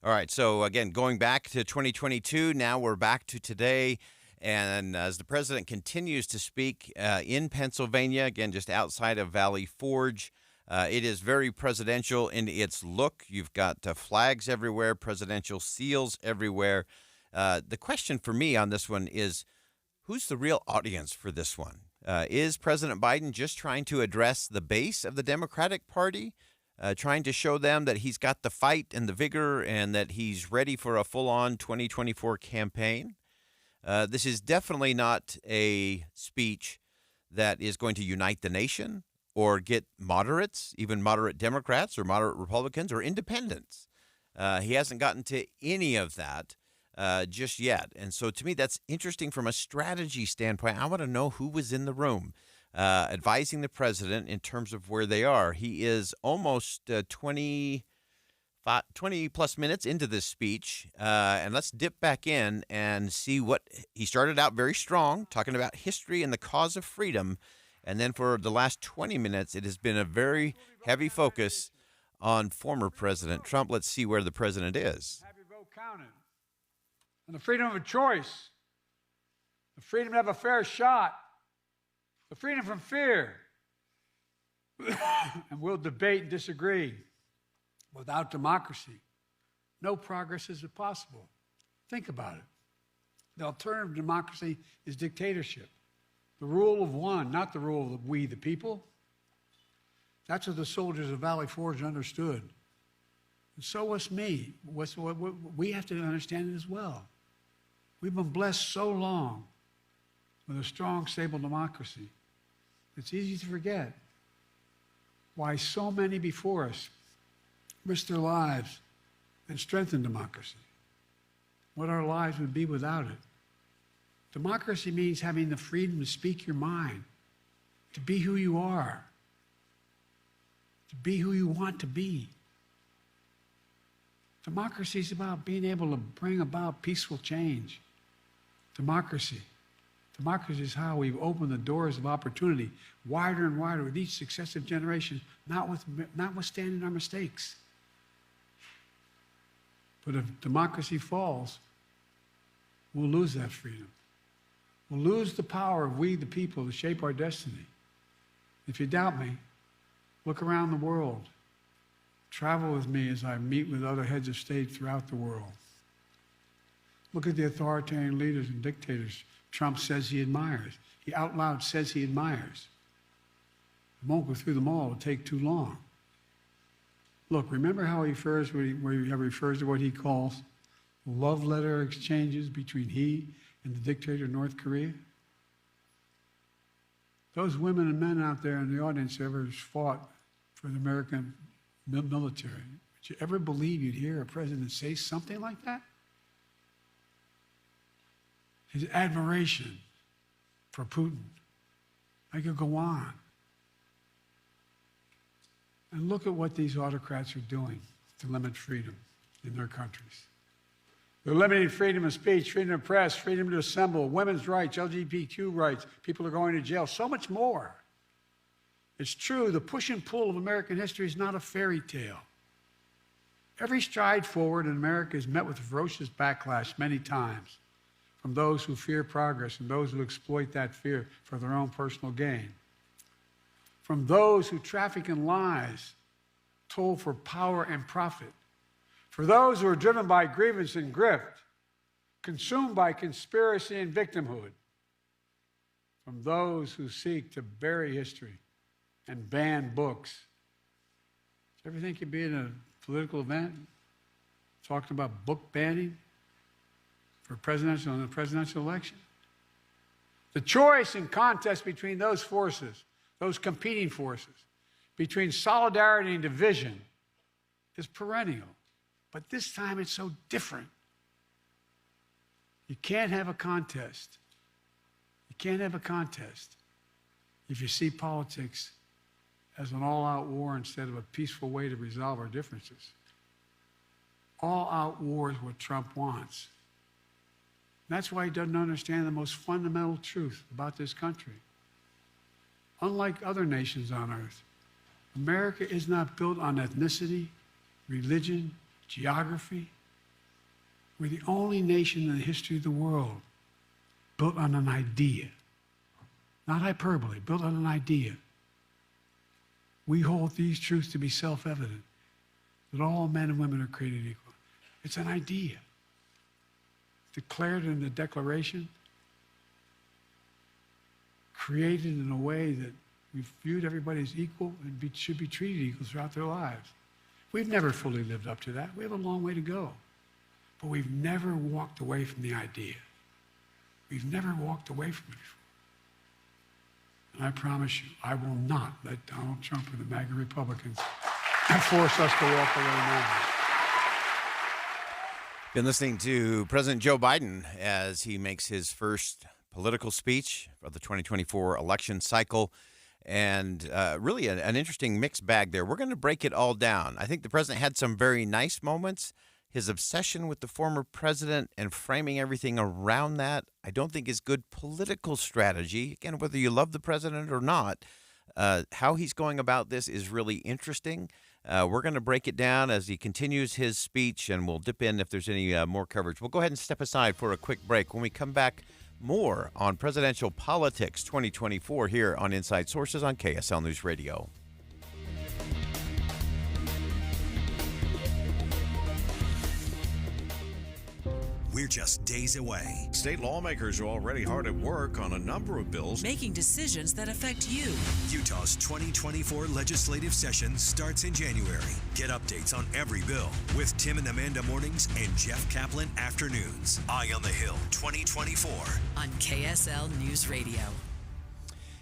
All right, so again, going back to 2022, now we're back to today. And as the president continues to speak in Pennsylvania, again, just outside of Valley Forge, it is very presidential in its look. You've got flags everywhere, presidential seals everywhere. The question for me on this one is, who's the real audience for this one? Is President Biden just trying to address the base of the Democratic Party, trying to show them that he's got the fight and the vigor and that he's ready for a full-on 2024 campaign? This is definitely not a speech that is going to unite the nation or get moderates, even moderate Democrats or moderate Republicans or independents. He hasn't gotten to any of that just yet. And so to me, that's interesting from a strategy standpoint. I want to know who was in the room advising the president in terms of where they are. He is almost 20 plus minutes into this speech. And let's dip back in and see what he started out very strong, talking about history and the cause of freedom. And then for the last 20 minutes, it has been a very heavy focus on former President Trump. Let's see where the president is. Have your vote counted. And the freedom of choice, the freedom to have a fair shot, the freedom from fear. And we'll debate and disagree. Without democracy, no progress is possible. Think about it. The alternative to democracy is dictatorship. The rule of one, not the rule of we, the people. That's what the soldiers of Valley Forge understood. And so was me. We have to understand it as well. We've been blessed so long with a strong, stable democracy. It's easy to forget why so many before us risked their lives and strengthened democracy. What our lives would be without it. Democracy means having the freedom to speak your mind, to be who you are, to be who you want to be. Democracy is about being able to bring about peaceful change. Democracy is how we've opened the doors of opportunity wider and wider with each successive generation, notwithstanding our mistakes. But if democracy falls, we'll lose that freedom. We'll lose the power of we, the people, to shape our destiny. If you doubt me, look around the world. Travel with me as I meet with other heads of state throughout the world. Look at the authoritarian leaders and dictators Trump says he admires. He out loud says he admires. I won't go through them all. It'll take too long. Look, remember how he refers to what he calls love letter exchanges between he and the dictator of North Korea? Those women and men out there in the audience who ever fought for the American military, would you ever believe you'd hear a president say something like that? His admiration for Putin. I could go on. And look at what these autocrats are doing to limit freedom in their countries. They're limiting freedom of speech, freedom of press, freedom to assemble, women's rights, LGBTQ rights. People are going to jail, so much more. It's true, the push and pull of American history is not a fairy tale. Every stride forward in America is met with ferocious backlash many times from those who fear progress and those who exploit that fear for their own personal gain. From those who traffic in lies, told for power and profit. For those who are driven by grievance and grift, consumed by conspiracy and victimhood, from those who seek to bury history and ban books. Do you ever think you'd be in a political event talking about book banning for presidential in the presidential election? The choice and contest between those forces, those competing forces, between solidarity and division is perennial. But this time it's so different. You can't have a contest. You can't have a contest if you see politics as an all-out war instead of a peaceful way to resolve our differences. All-out war is what Trump wants. That's why he doesn't understand the most fundamental truth about this country. Unlike other nations on earth, America is not built on ethnicity, religion, geography. We're the only nation in the history of the world built on an idea. Not hyperbole, built on an idea. We hold these truths to be self-evident, that all men and women are created equal. It's an idea. Declared in the Declaration, created in a way that we've viewed everybody as equal and should be treated equal throughout their lives. We've never fully lived up to that. We have a long way to go. But we've never walked away from the idea. We've never walked away from it before. And I promise you, I will not let Donald Trump and the MAGA Republicans force us to walk away now. Been listening to President Joe Biden as he makes his first political speech of the 2024 election cycle. And really an interesting mixed bag there. We're going to break it all down. I think the president had some very nice moments. His obsession with the former president and framing everything around that, I don't think is good political strategy. Again, whether you love the president or not, how he's going about this is really interesting. We're going to break it down as he continues his speech, and we'll dip in if there's any more coverage. We'll go ahead and step aside for a quick break. When we come back, more on presidential politics 2024 here on Inside Sources on KSL News Radio. We're just days away. State lawmakers are already hard at work on a number of bills, making decisions that affect you. Utah's 2024 legislative session starts in January. Get updates on every bill with Tim and Amanda mornings and Jeff Kaplan afternoons. Eye on the Hill 2024 on KSL News Radio.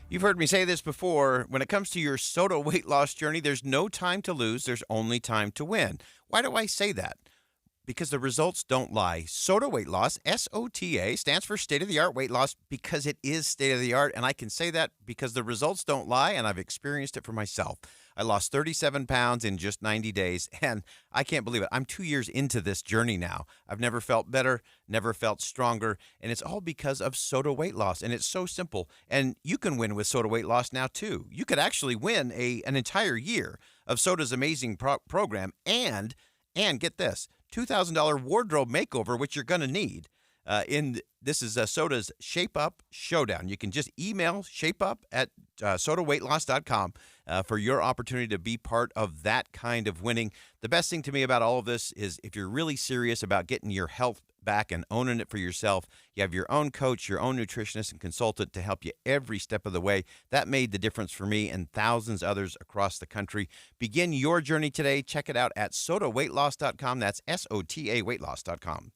You've heard me say this before. When it comes to your SOTA weight loss journey, there's no time to lose. There's only time to win. Why do I say that? Because the results don't lie. SOTA weight loss, SOTA, stands for state-of-the-art weight loss because it is state-of-the-art, and I can say that because the results don't lie, and I've experienced it for myself. I lost 37 pounds in just 90 days, and I can't believe it. I'm 2 years into this journey now. I've never felt better, never felt stronger, and it's all because of SOTA weight loss, and it's so simple. And you can win with SOTA weight loss now, too. You could actually win an entire year of SOTA's amazing program, and get this, $2,000 wardrobe makeover, which you're going to need. This is SOTA's Shape Up Showdown. You can just email shapeup@sotaweightloss.com for your opportunity to be part of that kind of winning. The best thing to me about all of this is if you're really serious about getting your health back and owning it for yourself, you have your own coach, your own nutritionist and consultant to help you every step of the way. That made the difference for me and thousands others across the country. Begin your journey today. Check it out at sotaweightloss.com. That's SOTA weightloss.com.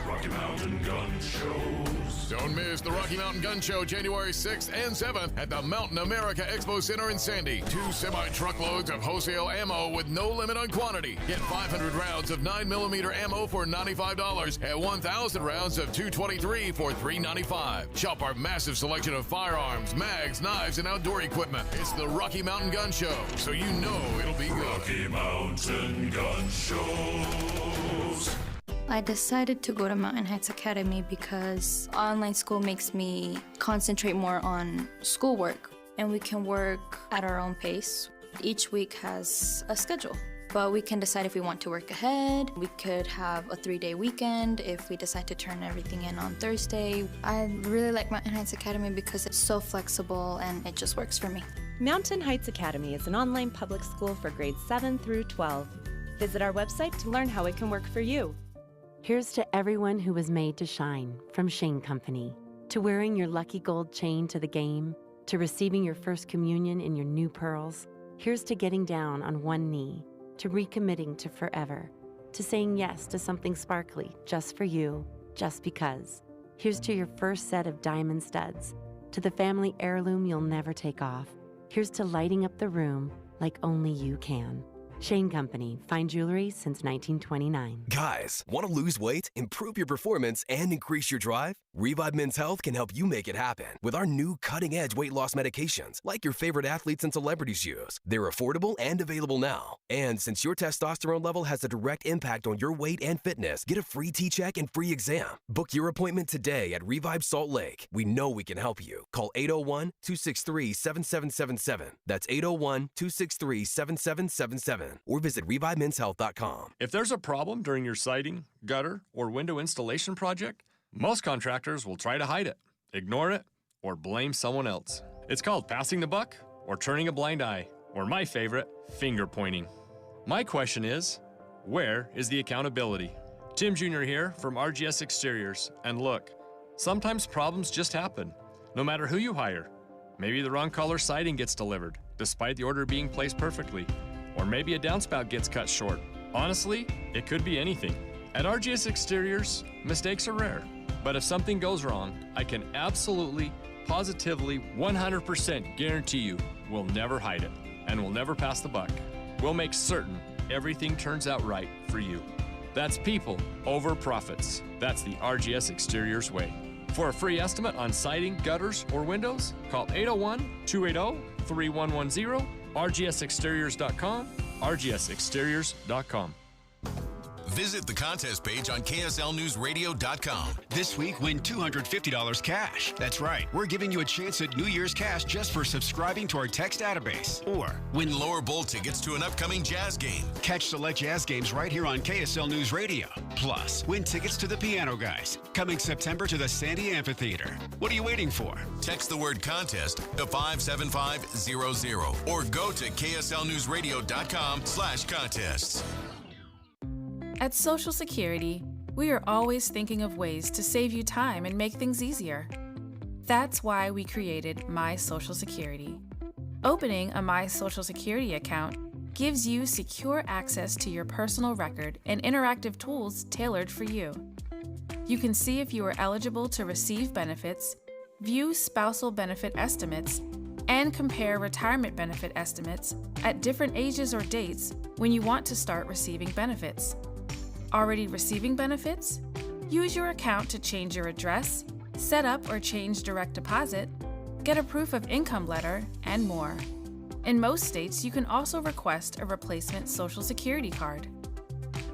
Rocky Mountain Gun Shows. Don't miss the Rocky Mountain Gun Show January 6th and 7th at the Mountain America Expo Center in Sandy. 2 semi-truckloads of wholesale ammo with no limit on quantity. Get 500 rounds of 9mm ammo for $95 and 1,000 rounds of .223 for $395. Shop our massive selection of firearms, mags, knives, and outdoor equipment. It's the Rocky Mountain Gun Show, so you know it'll be good. Rocky Mountain Gun Shows. I decided to go to Mountain Heights Academy because online school makes me concentrate more on schoolwork, and we can work at our own pace. Each week has a schedule, but we can decide if we want to work ahead. We could have a 3-day weekend if we decide to turn everything in on Thursday. I really like Mountain Heights Academy because it's so flexible and it just works for me. Mountain Heights Academy is an online public school for grades 7 through 12. Visit our website to learn how it can work for you. Here's to everyone who was made to shine from Shane Company. To wearing your lucky gold chain to the game, to receiving your first communion in your new pearls. Here's to getting down on one knee, to recommitting to forever, to saying yes to something sparkly just for you, just because. Here's to your first set of diamond studs, to the family heirloom you'll never take off. Here's to lighting up the room like only you can. Shane Company, fine jewelry since 1929. Guys, want to lose weight, improve your performance, and increase your drive? Revive Men's Health can help you make it happen with our new cutting-edge weight loss medications like your favorite athletes and celebrities use. They're affordable and available now. And since your testosterone level has a direct impact on your weight and fitness, get a free T-check and free exam. Book your appointment today at Revive Salt Lake. We know we can help you. Call 801-263-7777. That's 801-263-7777. Or visit ReviveMen'sHealth.com. If there's a problem during your siding, gutter, or window installation project, most contractors will try to hide it, ignore it, or blame someone else. It's called passing the buck or turning a blind eye, or my favorite, finger pointing. My question is, where is the accountability? Tim Jr. here from RGS Exteriors, and look, sometimes problems just happen, no matter who you hire. Maybe the wrong color siding gets delivered, despite the order being placed perfectly. Or maybe a downspout gets cut short. Honestly, it could be anything. At RGS Exteriors, mistakes are rare. But if something goes wrong, I can absolutely, positively, 100% guarantee you we'll never hide it and we'll never pass the buck. We'll make certain everything turns out right for you. That's people over profits. That's the RGS Exteriors way. For a free estimate on siding, gutters, or windows, call 801-280-3110, rgsexteriors.com, rgsexteriors.com. Visit the contest page on KSLNewsRadio.com. This week, win $250 cash. That's right. We're giving you a chance at New Year's cash just for subscribing to our text database. Or win lower bowl tickets to an upcoming jazz game. Catch select jazz games right here on KSL News Radio. Plus, win tickets to the Piano Guys, coming September to the Sandy Amphitheater. What are you waiting for? Text the word contest to 57500 or go to KSLNewsRadio.com/contests. At Social Security, we are always thinking of ways to save you time and make things easier. That's why we created My Social Security. Opening a My Social Security account gives you secure access to your personal record and interactive tools tailored for you. You can see if you are eligible to receive benefits, view spousal benefit estimates, and compare retirement benefit estimates at different ages or dates when you want to start receiving benefits. Already receiving benefits? Use your account to change your address, set up or change direct deposit, get a proof of income letter, and more. In most states, you can also request a replacement Social Security card.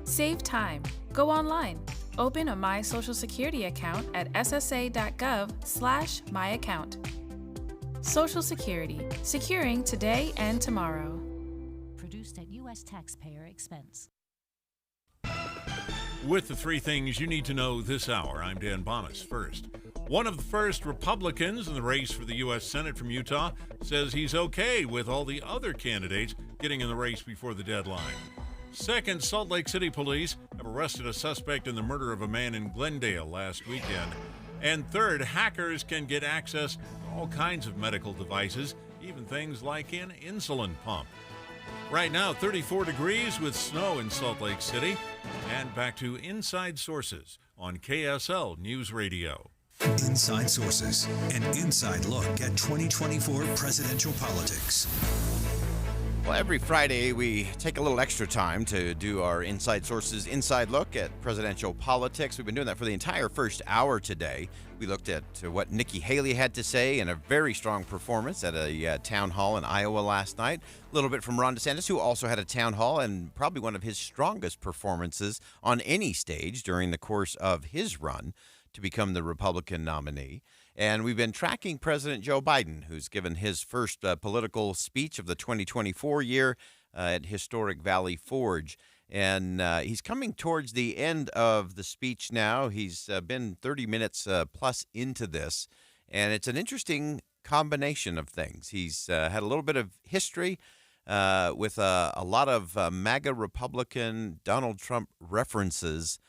Save time. Go online. Open a My Social Security account at ssa.gov/myaccount. Social Security, securing today and tomorrow. Produced at U.S. taxpayer expense. With the three things you need to know this hour, I'm Dan Bonas. First, one of the first Republicans in the race for the U.S. Senate from Utah says he's okay with all the other candidates getting in the race before the deadline. Second, Salt Lake City police have arrested a suspect in the murder of a man in Glendale last weekend. And third, hackers can get access to all kinds of medical devices, even things like an insulin pump. Right now, 34 degrees with snow in Salt Lake City. And back to Inside Sources on KSL News Radio. Inside Sources, an inside look at 2024 presidential politics. Well, every Friday we take a little extra time to do our Inside Sources inside look at presidential politics. We've been doing that for the entire first hour today. We looked at what Nikki Haley had to say in a very strong performance at a town hall in Iowa last night. A little bit from Ron DeSantis, who also had a town hall and probably one of his strongest performances on any stage during the course of his run to become the Republican nominee. And we've been tracking President Joe Biden, who's given his first political speech of the 2024 year at historic Valley Forge. And he's coming towards the end of the speech now. He's been 30 minutes plus into this. And it's an interesting combination of things. He's had a little bit of history, with a lot of MAGA Republican Donald Trump references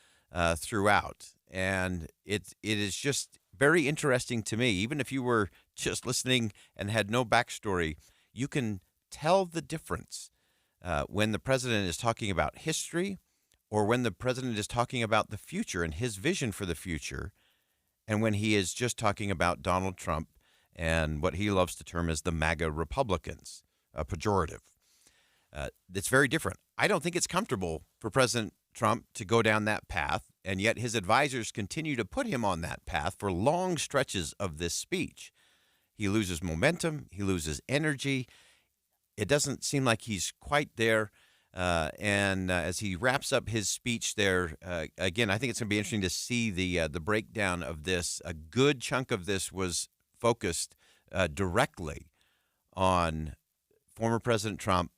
throughout. And it is just very interesting to me. Even if you were just listening and had no backstory, you can tell the difference when the president is talking about history or when the president is talking about the future and his vision for the future, and when he is just talking about Donald Trump and what he loves to term as the MAGA Republicans, a pejorative. It's very different. I don't think it's comfortable for President Trump to go down that path, and yet his advisors continue to put him on that path for long stretches of this speech. He loses momentum. He loses energy. It doesn't seem like he's quite there. And as he wraps up his speech there, again, I think it's going to be interesting to see the breakdown of this. A good chunk of this was focused directly on former President Trump,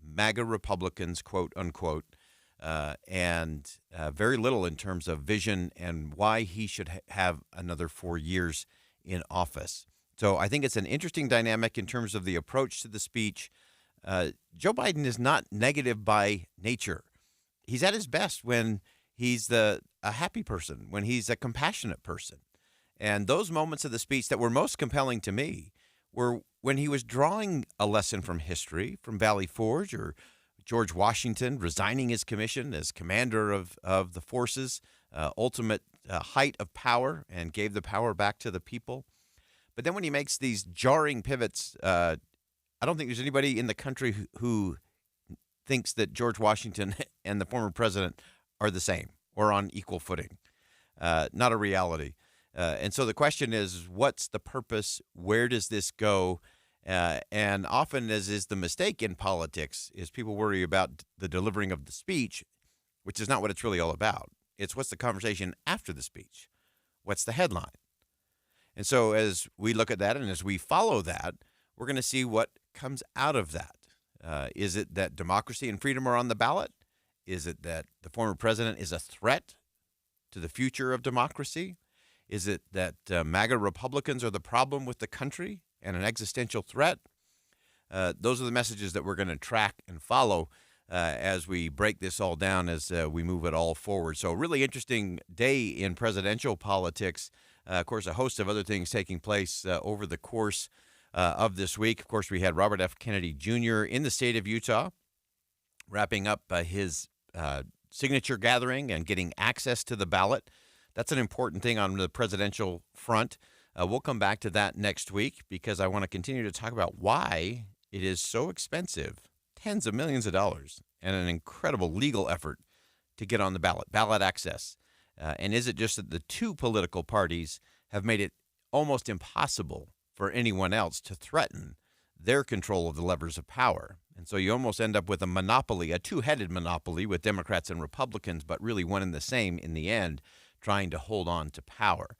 MAGA Republicans, quote unquote, and very little in terms of vision and why he should have another 4 years in office. So I think it's an interesting dynamic in terms of the approach to the speech. Joe Biden is not negative by nature. He's at his best when he's a happy person, when he's a compassionate person. And those moments of the speech that were most compelling to me were when he was drawing a lesson from history, from Valley Forge or George Washington resigning his commission as commander of the forces, ultimate height of power, and gave the power back to the people. But then when he makes these jarring pivots, I don't think there's anybody in the country who thinks that George Washington and the former president are the same or on equal footing. Not a reality. And so the question is, what's the purpose? Where does this go? And often, as is the mistake in politics, is people worry about the delivering of the speech, which is not what it's really all about. It's what's the conversation after the speech? What's the headline? And so as we look at that and as we follow that, we're going to see what comes out of that. Is it that democracy and freedom are on the ballot? Is it that the former president is a threat to the future of democracy? Is it that MAGA Republicans are the problem with the country and an existential threat? Those are the messages that we're going to track and follow as we break this all down, as we move it all forward. So a really interesting day in presidential politics. Of course, a host of other things taking place over the course of this week. Of course, we had Robert F. Kennedy Jr. in the state of Utah wrapping up his signature gathering and getting access to the ballot. That's an important thing on the presidential front. We'll come back to that next week because I want to continue to talk about why it is so expensive, tens of millions of dollars, and an incredible legal effort to get on the ballot access. And is it just that the two political parties have made it almost impossible for anyone else to threaten their control of the levers of power? And so you almost end up with a monopoly, a two-headed monopoly with Democrats and Republicans, but really one and the same in the end, trying to hold on to power.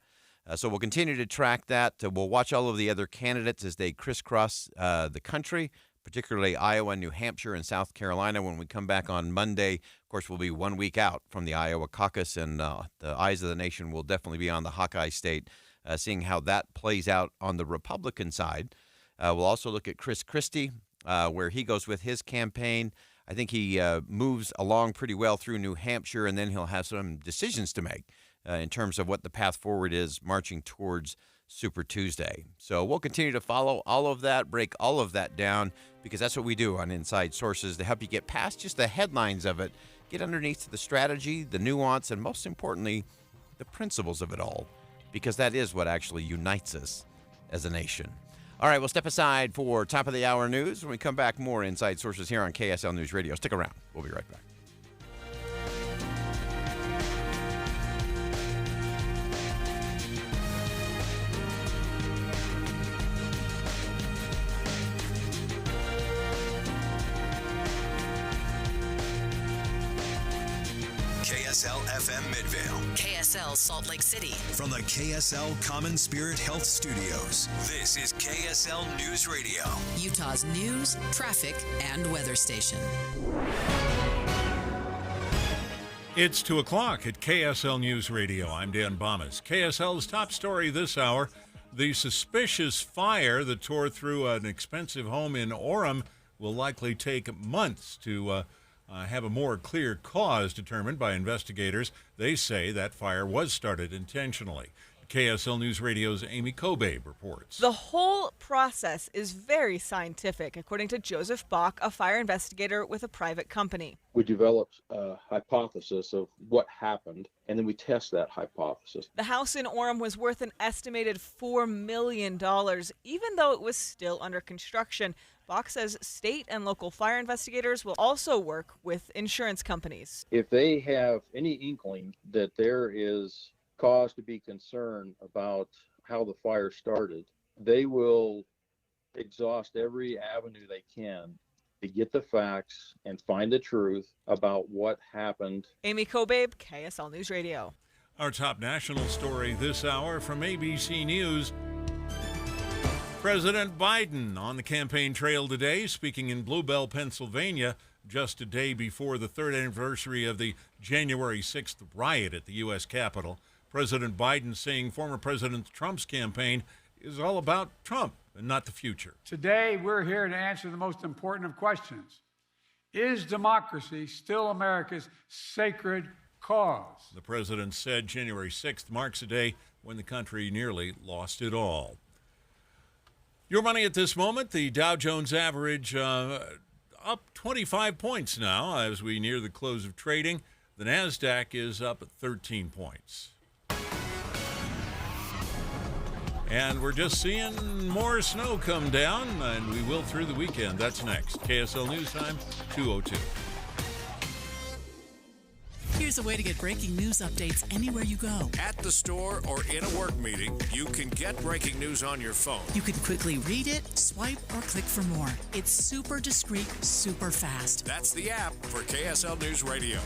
So we'll continue to track that. We'll watch all of the other candidates as they crisscross the country, particularly Iowa, New Hampshire, and South Carolina. When we come back on Monday, of course, we'll be 1 week out from the Iowa caucus, and the eyes of the nation will definitely be on the Hawkeye State, seeing how that plays out on the Republican side. We'll also look at Chris Christie, where he goes with his campaign. I think he moves along pretty well through New Hampshire, and then he'll have some decisions to make in terms of what the path forward is marching towards Super Tuesday. So we'll continue to follow all of that, break all of that down, because that's what we do on Inside Sources to help you get past just the headlines of it, get underneath the strategy, the nuance, and most importantly, the principles of it all, because that is what actually unites us as a nation. All right, we'll step aside for top of the hour news. When we come back, more Inside Sources here on KSL News Radio. Stick around. We'll be right back. KSL FM Midvale. KSL Salt Lake City. From the KSL Common Spirit Health Studios, this is KSL News Radio. Utah's news, traffic, and weather station. It's 2 o'clock at KSL News Radio. I'm Dan Bomas. KSL's top story this hour, the suspicious fire that tore through an expensive home in Orem will likely take months to have a more clear cause determined by investigators. They say that fire was started intentionally. KSL News Radio's Amy Kobe reports. The whole process is very scientific, according to Joseph Bach, a fire investigator with a private company. We developed a hypothesis of what happened, and then we test that hypothesis. The house in Orem was worth an estimated $4 million, even though it was still under construction. Bach says state and local fire investigators will also work with insurance companies. If they have any inkling that there is cause to be concerned about how the fire started, they will exhaust every avenue they can to get the facts and find the truth about what happened. Amy Kobabe, KSL News Radio. Our top national story this hour from ABC News. President Biden on the campaign trail today, speaking in Bluebell, Pennsylvania, just a day before the third anniversary of the January 6th riot at the U.S. Capitol. President Biden saying former President Trump's campaign is all about Trump and not the future. Today, we're here to answer the most important of questions. Is democracy still America's sacred cause? The president said January 6th marks a day when the country nearly lost it all. Your money at this moment, the Dow Jones average up 25 points now as we near the close of trading. The NASDAQ is up 13 points. And we're just seeing more snow come down, and we will through the weekend. That's next. KSL News Time, 2:02. Here's a way to get breaking news updates anywhere you go. At the store or in a work meeting, you can get breaking news on your phone. You can quickly read it, swipe, or click for more. It's super discreet, super fast. That's the app for KSL News Radio.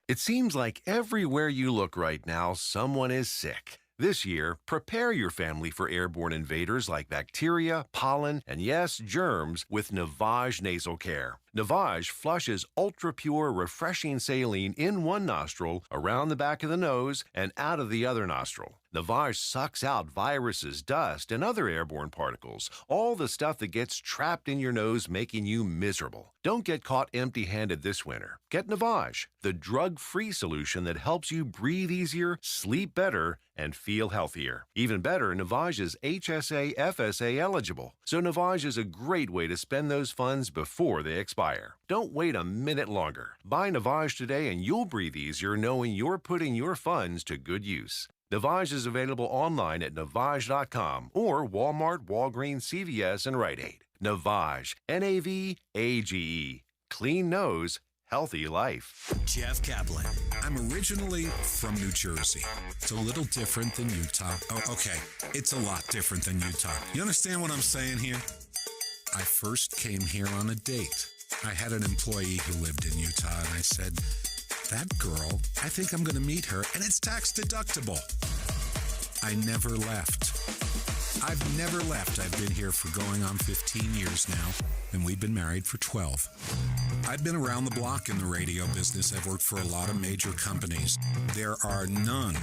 It seems like everywhere you look right now, someone is sick. This year, prepare your family for airborne invaders like bacteria, pollen, and yes, germs with Navage Nasal Care. Navage flushes ultra-pure, refreshing saline in one nostril, around the back of the nose, and out of the other nostril. Navage sucks out viruses, dust, and other airborne particles, all the stuff that gets trapped in your nose making you miserable. Don't get caught empty-handed this winter. Get Navage, the drug-free solution that helps you breathe easier, sleep better, and feel healthier. Even better, Navage is HSA FSA eligible, so Navage is a great way to spend those funds before they expire. Don't wait a minute longer. Buy Navage today and you'll breathe easier knowing you're putting your funds to good use. Navage is available online at Navage.com or Walmart, Walgreens, CVS, and Rite Aid. Navage, N-A-V-A-G-E. Clean nose, healthy life. Jeff Kaplan. I'm originally from New Jersey. It's a little different than Utah. Oh, okay. It's a lot different than Utah. You understand what I'm saying here? I first came here on a date. I had an employee who lived in Utah, and I said, that girl, I think I'm going to meet her, and it's tax deductible. I never left. I've never left. I've been here for going on 15 years now, and we've been married for 12. I've been around the block in the radio business. I've worked for a lot of major companies. There are none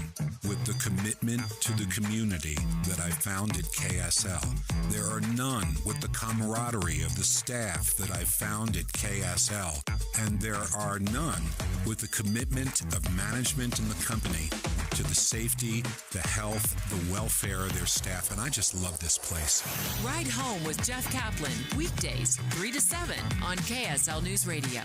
with the commitment to the community that I found at KSL. There are none with the camaraderie of the staff that I found at KSL. And there are none with the commitment of management and the company to the safety, the health, the welfare of their staff. And I just love this place. Ride Home with Jeff Kaplan, weekdays 3 to 7 on KSL News Radio.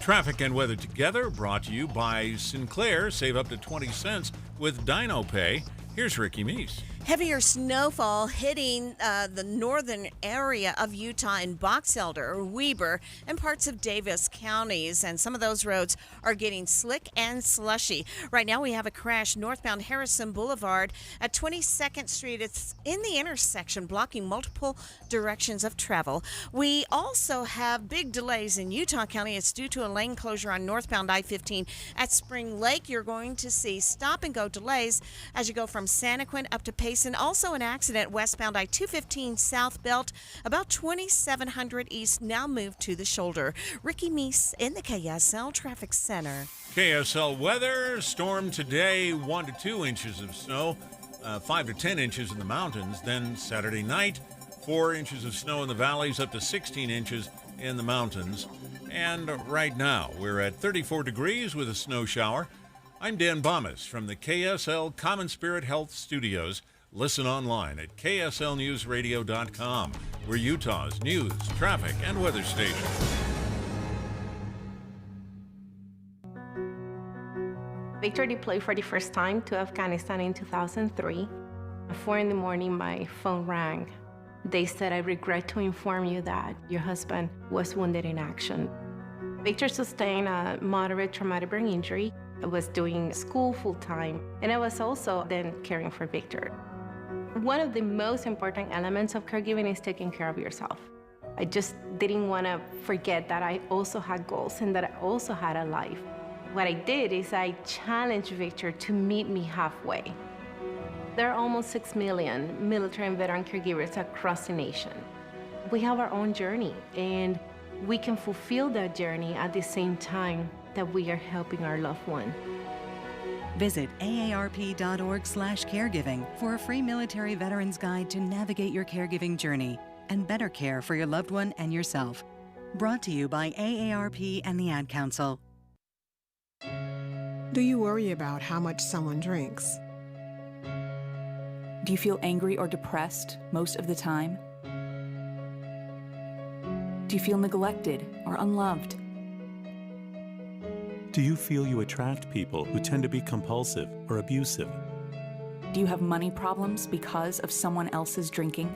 Traffic and weather together brought to you by Sinclair. Save up to 20 cents with Dino Pay. Here's Ricky Meese. Heavier snowfall hitting the northern area of Utah in Box Elder, Weber, and parts of Davis counties. And some of those roads are getting slick and slushy. Right now we have a crash northbound Harrison Boulevard at 22nd Street. It's in the intersection, blocking multiple directions of travel. We also have big delays in Utah County. It's due to a lane closure on northbound I-15 at Spring Lake. You're going to see stop-and-go delays as you go from Santaquin up to Payson. Also an accident westbound I-215 South Belt, about 2700 East, now moved to the shoulder. Ricky Meese in the KSL Traffic Center. KSL weather, storm today, 1 to 2 inches of snow. 5 to 10 inches in the mountains. Then Saturday night, 4 inches of snow in the valleys, up to 16 inches in the mountains. And right now, we're at 34 degrees with a snow shower. I'm Dan Bomas from the KSL Common Spirit Health Studios. Listen online at kslnewsradio.com. We're Utah's news, traffic, and weather station. Victor deployed for the first time to Afghanistan in 2003. At 4 in the morning, my phone rang. They said, "I regret to inform you that your husband was wounded in action." Victor sustained a moderate traumatic brain injury. I was doing school full-time, and I was also then caring for Victor. One of the most important elements of caregiving is taking care of yourself. I just didn't want to forget that I also had goals and that I also had a life. What I did is I challenged Victor to meet me halfway. There are almost 6 million military and veteran caregivers across the nation. We have our own journey, and we can fulfill that journey at the same time that we are helping our loved one. Visit aarp.org/caregiving for a free military veterans guide to navigate your caregiving journey and better care for your loved one and yourself. Brought to you by AARP and the Ad Council. Do you worry about how much someone drinks? Do you feel angry or depressed most of the time? Do you feel neglected or unloved? Do you feel you attract people who tend to be compulsive or abusive? Do you have money problems because of someone else's drinking?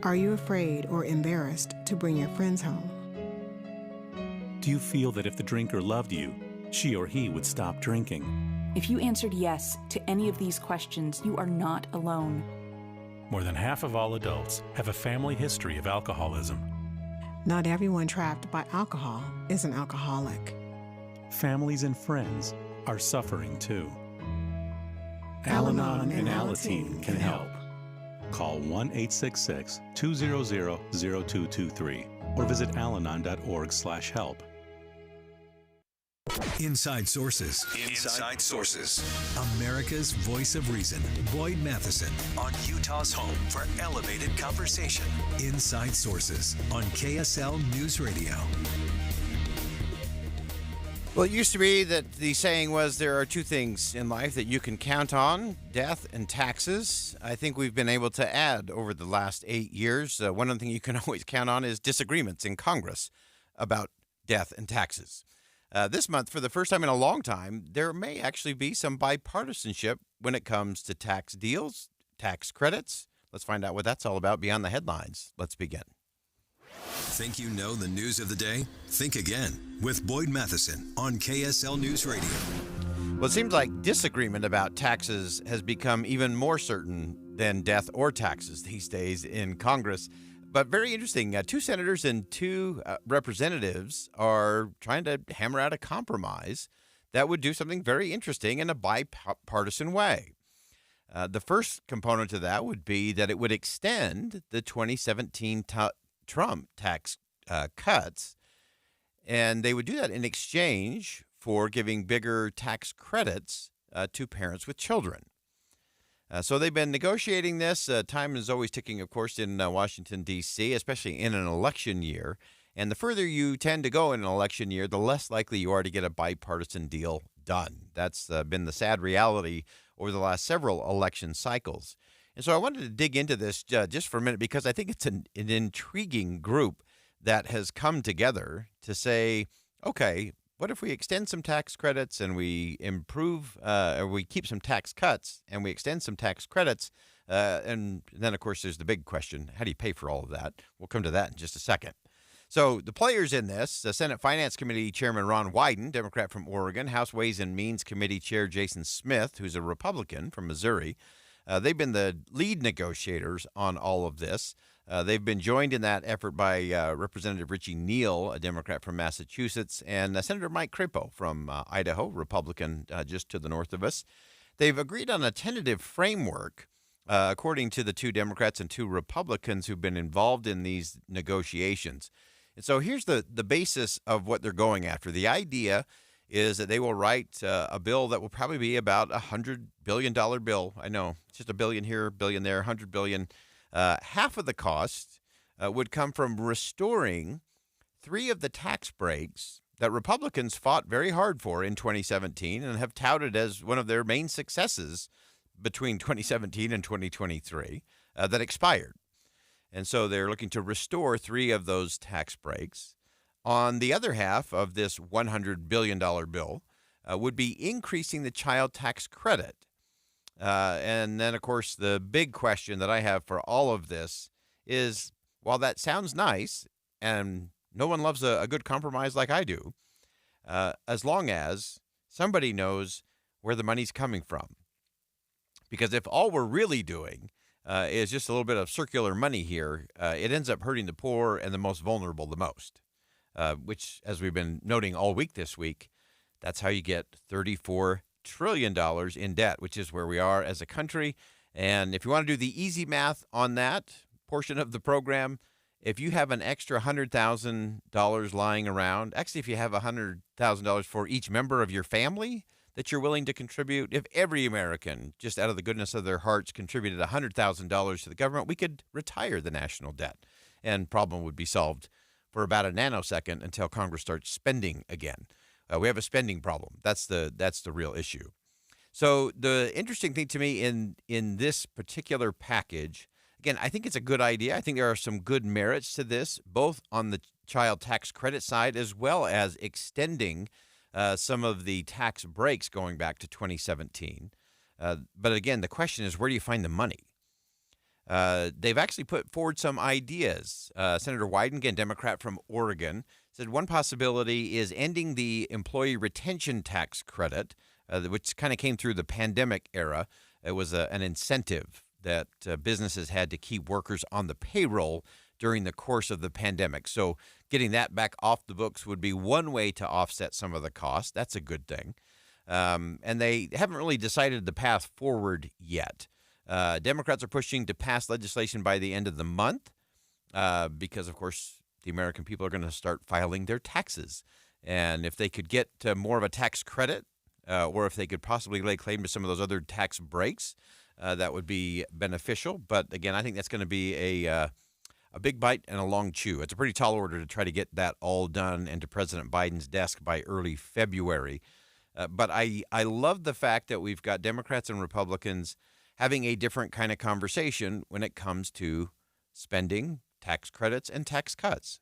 Are you afraid or embarrassed to bring your friends home? Do you feel that if the drinker loved you, she or he would stop drinking? If you answered yes to any of these questions, you are not alone. More than half of all adults have a family history of alcoholism. Not everyone trapped by alcohol is an alcoholic. Families and friends are suffering too. Al-Anon and Alateen can help. Call 1-866-200-0223 or visit alanon.org/help. Inside Sources. Inside Sources. America's voice of reason. Boyd Matheson on Utah's home for elevated conversation. Inside Sources on KSL News Radio. Well, it used to be that the saying was there are two things in life that you can count on, death and taxes. I think we've been able to add over the last 8 years. One other thing you can always count on is disagreements in Congress about death and taxes. This month, for the first time in a long time, there may actually be some bipartisanship when it comes to tax deals, tax credits. Let's find out what that's all about beyond the headlines. Let's begin. Think you know the news of the day? Think again with Boyd Matheson on KSL News Radio. Well, it seems like disagreement about taxes has become even more certain than death or taxes these days in Congress. But very interesting, 2 senators and 2 representatives are trying to hammer out a compromise that would do something very interesting in a bipartisan way. The first component of that would be that it would extend the 2017 Trump tax cuts, and they would do that in exchange for giving bigger tax credits to parents with children. So they've been negotiating this. Time is always ticking, of course, in Washington, D.C., especially in an election year. And the further you tend to go in an election year, the less likely you are to get a bipartisan deal done. That's been the sad reality over the last several election cycles. And so I wanted to dig into this just for a minute because I think it's an intriguing group that has come together to say, okay, what if we extend some tax credits and we improve, or we keep some tax cuts and we extend some tax credits? And then, of course, there's the big question, how do you pay for all of that? We'll come to that in just a second. So the players in this, the Senate Finance Committee Chairman Ron Wyden, Democrat from Oregon, House Ways and Means Committee Chair Jason Smith, who's a Republican from Missouri. They've been the lead negotiators on all of this. They've been joined in that effort by Representative Richie Neal, a Democrat from Massachusetts, and Senator Mike Crapo from Idaho, Republican just to the north of us. They've agreed on a tentative framework, according to the 2 Democrats and 2 Republicans who've been involved in these negotiations. And so here's the basis of what they're going after. The idea is that they will write a bill that will probably be about $100 billion bill. I know, it's just $1 billion here, $1 billion there, $100 billion. Half of the cost would come from restoring 3 of the tax breaks that Republicans fought very hard for in 2017 and have touted as one of their main successes between 2017 and 2023 that expired. And so they're looking to restore 3 of those tax breaks. On the other half of this $100 billion bill would be increasing the child tax credit. And then, of course, the big question that I have for all of this is, while that sounds nice, and no one loves a good compromise like I do, as long as somebody knows where the money's coming from. Because if all we're really doing is just a little bit of circular money here, it ends up hurting the poor and the most vulnerable the most, which, as we've been noting all week this week, that's how you get $34 trillion in debt, which is where we are as a country. And if you want to do the easy math on that portion of the program, if you have an extra $100,000 lying around, actually, if you have $100,000 for each member of your family that you're willing to contribute, if every American, just out of the goodness of their hearts, contributed $100,000 to the government, we could retire the national debt, and problem would be solved for about a nanosecond until Congress starts spending again. We have a spending problem. That's the real issue. So the interesting thing to me in this particular package, again, I think it's a good idea. I think there are some good merits to this, both on the child tax credit side as well as extending some of the tax breaks going back to 2017. But again, the question is, where do you find the money? They've actually put forward some ideas. Senator Wyden, again, Democrat from Oregon, said one possibility is ending the employee retention tax credit, which kind of came through the pandemic era. It was an incentive that businesses had to keep workers on the payroll during the course of the pandemic. So getting that back off the books would be one way to offset some of the cost. That's a good thing. And they haven't really decided the path forward yet. Democrats are pushing to pass legislation by the end of the month because, of course, the American people are going to start filing their taxes. And if they could get more of a tax credit or if they could possibly lay claim to some of those other tax breaks, that would be beneficial. But, again, I think that's going to be a big bite and a long chew. It's a pretty tall order to try to get that all done and to President Biden's desk by early February. But I love the fact that we've got Democrats and Republicans having a different kind of conversation when it comes to spending, tax credits, and tax cuts.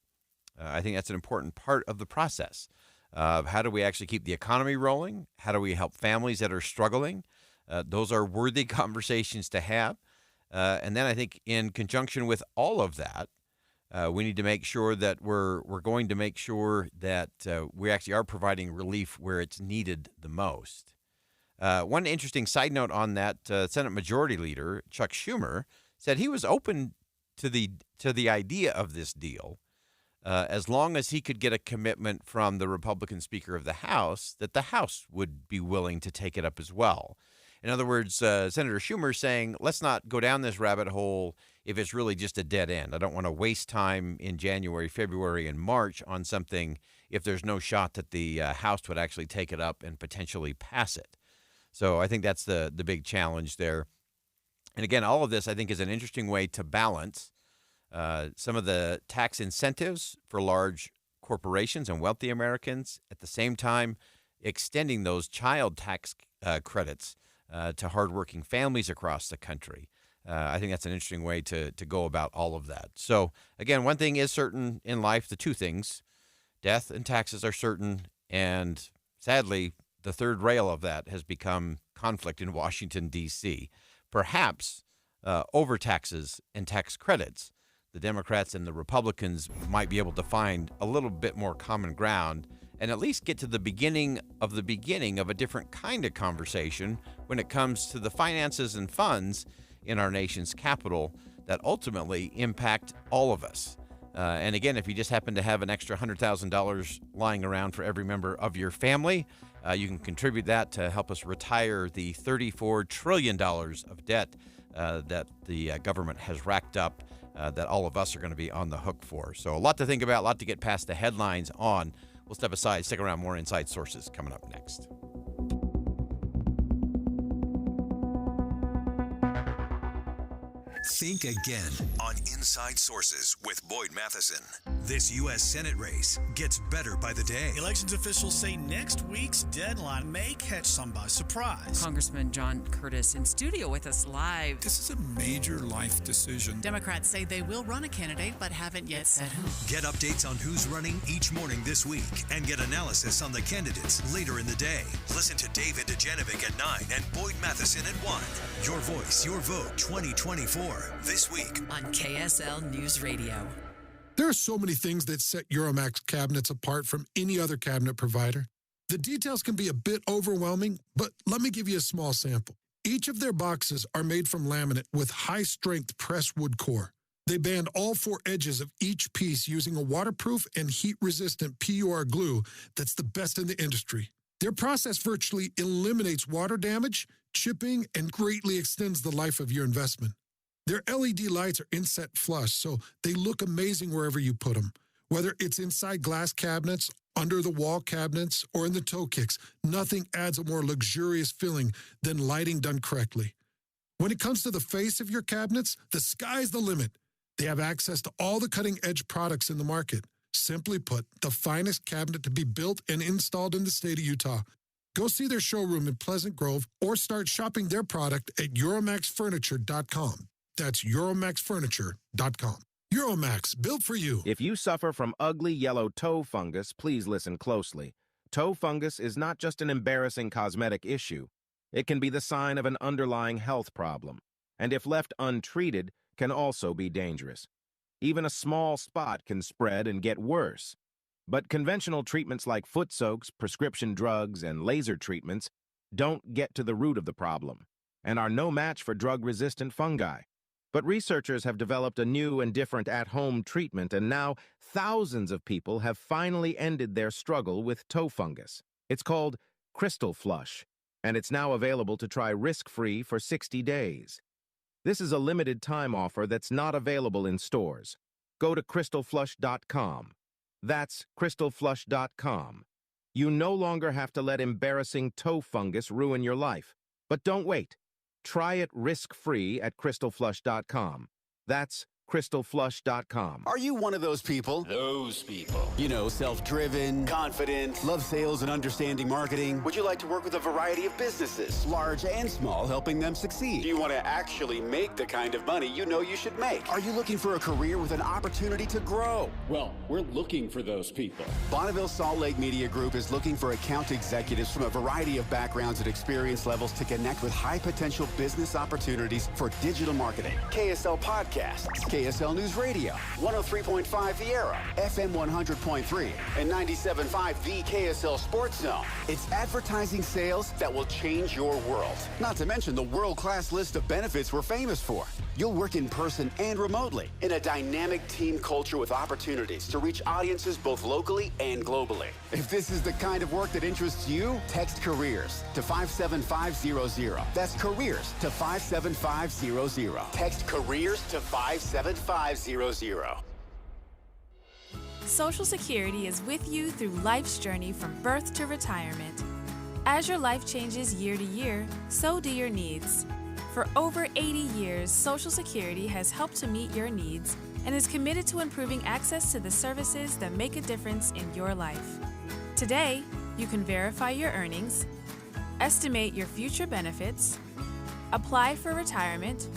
I think that's an important part of the process. How do we actually keep the economy rolling? How do we help families that are struggling? Those are worthy conversations to have. And then I think in conjunction with all of that, we need to make sure that we're going to make sure that we actually are providing relief where it's needed the most. One interesting side note on that, Senate Majority Leader Chuck Schumer said he was open to the idea of this deal as long as he could get a commitment from the Republican Speaker of the House that the House would be willing to take it up as well. In other words, Senator Schumer saying, let's not go down this rabbit hole if it's really just a dead end. I don't want to waste time in January, February, and March on something if there's no shot that the House would actually take it up and potentially pass it. So I think that's the big challenge there. And again, all of this, I think, is an interesting way to balance some of the tax incentives for large corporations and wealthy Americans, at the same time extending those child tax credits to hardworking families across the country. I think that's an interesting way to go about all of that. So, again, one thing is certain in life, the two things, death and taxes are certain, and sadly, the third rail of that has become conflict in Washington, D.C. Perhaps over taxes and tax credits, the Democrats and the Republicans might be able to find a little bit more common ground and at least get to the beginning of a different kind of conversation when it comes to the finances and funds in our nation's capital that ultimately impact all of us. And again, if you just happen to have an extra $100,000 lying around for every member of your family, you can contribute that to help us retire the $34 trillion of debt that the government has racked up that all of us are going to be on the hook for. So a lot to think about, a lot to get past the headlines on We'll step aside. Stick around. More Inside Sources coming up next. Think again on Inside Sources with Boyd Matheson. This U.S. Senate race gets better by the day. Elections officials say next week's deadline may catch some by surprise. Congressman John Curtis in studio with us live. This is a major life decision. Democrats say they will run a candidate but haven't yet said who. Get updates on who's running each morning this week and get analysis on the candidates later in the day. Listen to David Dujanovic at 9 and Boyd Matheson at 1. Your voice, your vote 2024. This week on KSL News Radio. There are so many things that set Euromax cabinets apart from any other cabinet provider. The details can be a bit overwhelming, but let me give you a small sample. Each of their boxes are made from laminate with high-strength pressed wood core. They band all 4 edges of each piece using a waterproof and heat-resistant PUR glue that's the best in the industry. Their process virtually eliminates water damage, chipping, and greatly extends the life of your investment. Their LED lights are inset flush, so they look amazing wherever you put them. Whether it's inside glass cabinets, under the wall cabinets, or in the toe kicks, nothing adds a more luxurious feeling than lighting done correctly. When it comes to the face of your cabinets, the sky's the limit. They have access to all the cutting-edge products in the market. Simply put, the finest cabinet to be built and installed in the state of Utah. Go see their showroom in Pleasant Grove or start shopping their product at EuromaxFurniture.com. That's EuromaxFurniture.com. Euromax, built for you. If you suffer from ugly yellow toe fungus, please listen closely. Toe fungus is not just an embarrassing cosmetic issue. It can be the sign of an underlying health problem, and if left untreated, can also be dangerous. Even a small spot can spread and get worse. But conventional treatments like foot soaks, prescription drugs, and laser treatments don't get to the root of the problem and are no match for drug-resistant fungi. But researchers have developed a new and different at-home treatment, and now thousands of people have finally ended their struggle with toe fungus. It's called Crystal Flush, and it's now available to try risk-free for 60 days. This is a limited-time offer that's not available in stores. Go to crystalflush.com. That's crystalflush.com. You no longer have to let embarrassing toe fungus ruin your life. But don't wait. Try it risk-free at crystalflush.com. That's crystalflush.com. Are you one of those people? You know, self-driven, confident, love sales and understanding marketing. Would you like to work with a variety of businesses, large and small, helping them succeed? Do you want to actually make the kind of money you know you should make? Are you looking for a career with an opportunity to grow? Well, we're looking for those people. Bonneville Salt Lake Media Group is looking for account executives from a variety of backgrounds and experience levels to connect with high-potential business opportunities for digital marketing. KSL Podcasts, KSL News Radio, 103.5 The Arrow, FM 100.3, and 97.5 The KSL Sports Zone. It's advertising sales that will change your world. Not to mention the world-class list of benefits we're famous for. You'll work in person and remotely in a dynamic team culture with opportunities to reach audiences both locally and globally. If this is the kind of work that interests you, text careers to 57500. That's careers to 57500. Text careers to 57500. Social Security is with you through life's journey from birth to retirement. As your life changes year to year, so do your needs. For over 80 years, Social Security has helped to meet your needs and is committed to improving access to the services that make a difference in your life. Today, you can verify your earnings, estimate your future benefits, apply for retirement,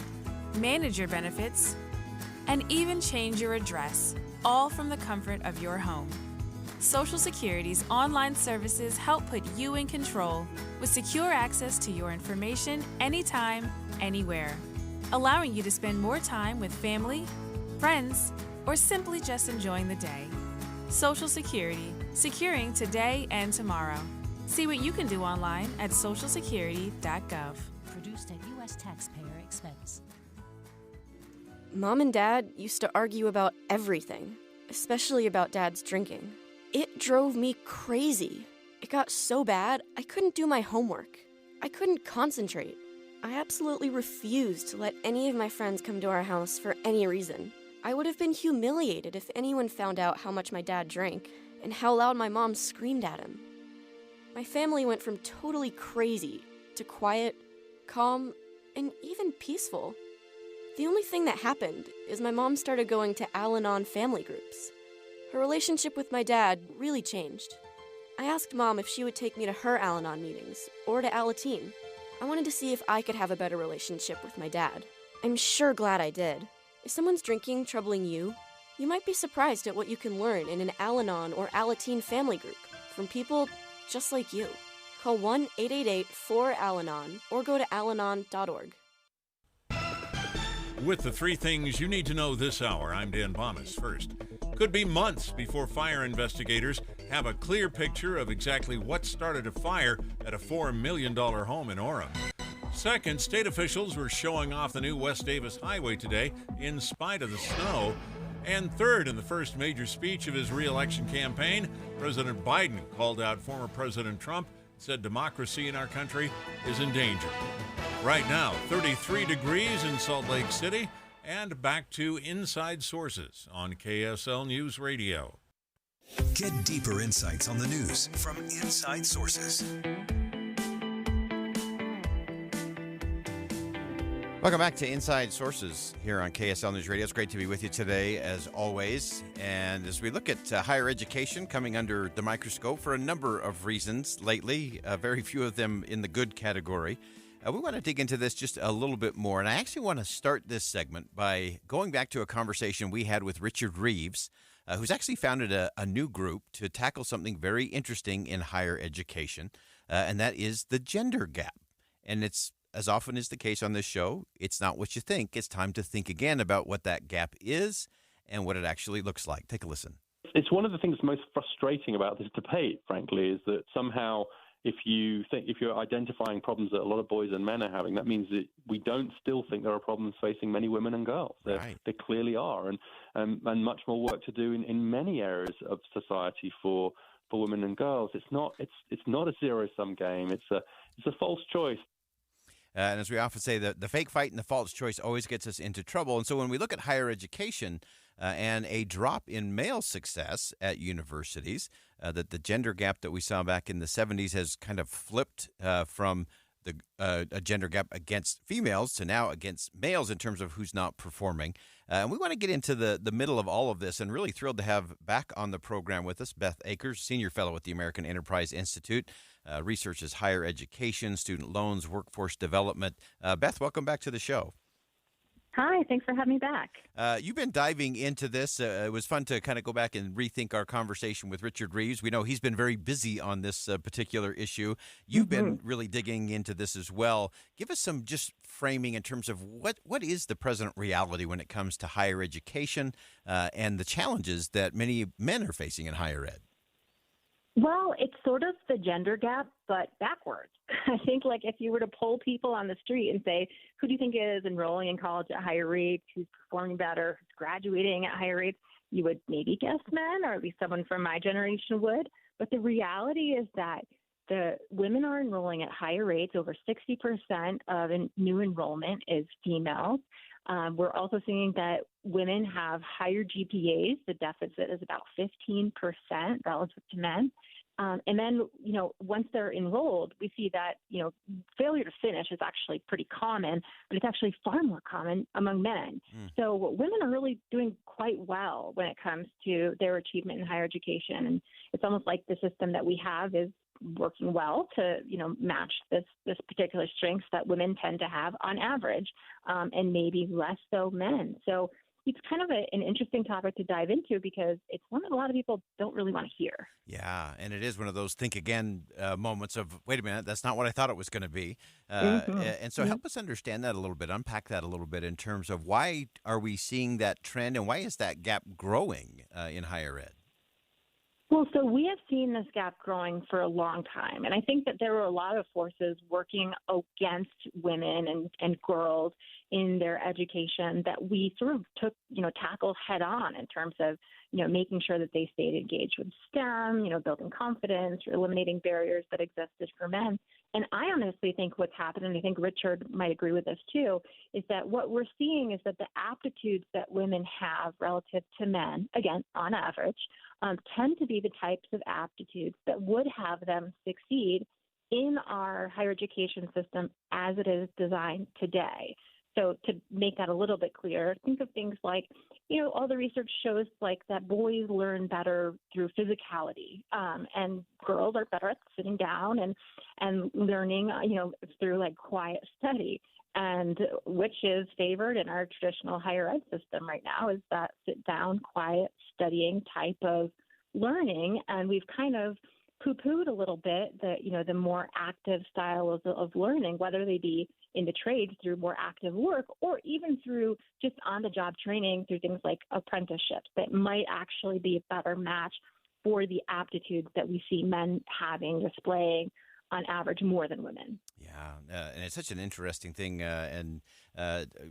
manage your benefits, and even change your address, all from the comfort of your home. Social Security's online services help put you in control with secure access to your information anytime, anywhere, allowing you to spend more time with family, friends, or simply just enjoying the day. Social Security, securing today and tomorrow. See what you can do online at socialsecurity.gov. Produced at U.S. taxpayer expense. Mom and Dad used to argue about everything, especially about Dad's drinking. It drove me crazy. It got so bad, I couldn't do my homework. I couldn't concentrate. I absolutely refused to let any of my friends come to our house for any reason. I would have been humiliated if anyone found out how much my dad drank, and how loud my mom screamed at him. My family went from totally crazy to quiet, calm, and even peaceful. The only thing that happened is my mom started going to Al-Anon family groups. Her relationship with my dad really changed. I asked Mom if she would take me to her Al-Anon meetings or to Alateen. I wanted to see if I could have a better relationship with my dad. I'm sure glad I did. If someone's drinking troubling you, you might be surprised at what you can learn in an Al-Anon or Alateen family group from people just like you. Call 1-888-4-ALANON or go to alanon.org. With the three things you need to know this hour, I'm Dan Bomas. First, could be months before fire investigators have a clear picture of exactly what started a fire at a $4 million home in Orem. Second, state officials were showing off the new West Davis Highway today in spite of the snow. And third, in the first major speech of his re-election campaign, President Biden called out former President Trump, said democracy in our country is in danger. Right now, 33 degrees in Salt Lake City, and back to Inside Sources on KSL News Radio. Get deeper insights on the news from Inside Sources. Welcome back to Inside Sources here on KSL News Radio. It's great to be with you today, as always. And as we look at higher education coming under the microscope for a number of reasons lately, very few of them in the good category, we want to dig into this just a little bit more. And I actually want to start this segment by going back to a conversation we had with Richard Reeves, who's actually founded a new group to tackle something very interesting in higher education, and that is the gender gap. And it's, as often is the case on this show, it's not what you think. It's time to think again about what that gap is and what it actually looks like. Take a listen. It's one of the things most frustrating about this debate, frankly, is that somehow if you're identifying problems that a lot of boys and men are having, that means that we don't still think there are problems facing many women and girls. Right. There clearly are, and much more work to do in many areas of society for women and girls. It's not a zero-sum game. It's a false choice. And as we often say, the fake fight and the false choice always gets us into trouble. And so when we look at higher education and a drop in male success at universities, that the gender gap that we saw back in the 70s has kind of flipped from a gender gap against females to now against males in terms of who's not performing. And we want to get into the middle of all of this, and really thrilled to have back on the program with us Beth Akers, Senior Fellow at the American Enterprise Institute, researches higher education, student loans, workforce development. Beth, welcome back to the show. Hi, thanks for having me back. You've been diving into this. It was fun to kind of go back and rethink our conversation with Richard Reeves. We know he's been very busy on this particular issue. You've been really digging into this as well. Give us some just framing in terms of what is the present reality when it comes to higher education and the challenges that many men are facing in higher ed. Well, it's sort of the gender gap, but backwards. I think, like, if you were to poll people on the street and say, who do you think is enrolling in college at higher rates, who's performing better, who's graduating at higher rates, you would maybe guess men, or at least someone from my generation would. But the reality is that the women are enrolling at higher rates. Over 60% of new enrollment is females. We're also seeing that women have higher GPAs. The deficit is about 15% relative to men. And then, once they're enrolled, we see that, failure to finish is actually pretty common, but it's actually far more common among men. So women are really doing quite well when it comes to their achievement in higher education. And it's almost like the system that we have is working well to, match this particular strengths that women tend to have on average, and maybe less so men. So it's kind of an interesting topic to dive into because it's one that a lot of people don't really want to hear. Yeah, and it is one of those think again moments of, wait a minute, that's not what I thought it was going to be. And so help us understand that a little bit, unpack that a little bit in terms of why are we seeing that trend and why is that gap growing in higher ed? Well, so we have seen this gap growing for a long time. And I think that there were a lot of forces working against women and girls in their education that we sort of tackled head on in terms of, making sure that they stayed engaged with STEM, building confidence, or eliminating barriers that existed for men. And I honestly think what's happened, and I think Richard might agree with this too, is that what we're seeing is that the aptitudes that women have relative to men, again, on average, tend to be the types of aptitudes that would have them succeed in our higher education system as it is designed today. So to make that a little bit clearer, think of things like, all the research shows like that boys learn better through physicality, and girls are better at sitting down and learning, through like quiet study. And which is favored in our traditional higher ed system right now is that sit down, quiet studying type of learning. And we've kind of poo-pooed a little bit the more active style of learning, whether they be in the trades through more active work or even through just on-the-job training through things like apprenticeships that might actually be a better match for the aptitudes that we see men displaying on average more than women. Yeah, and it's such an interesting thing. And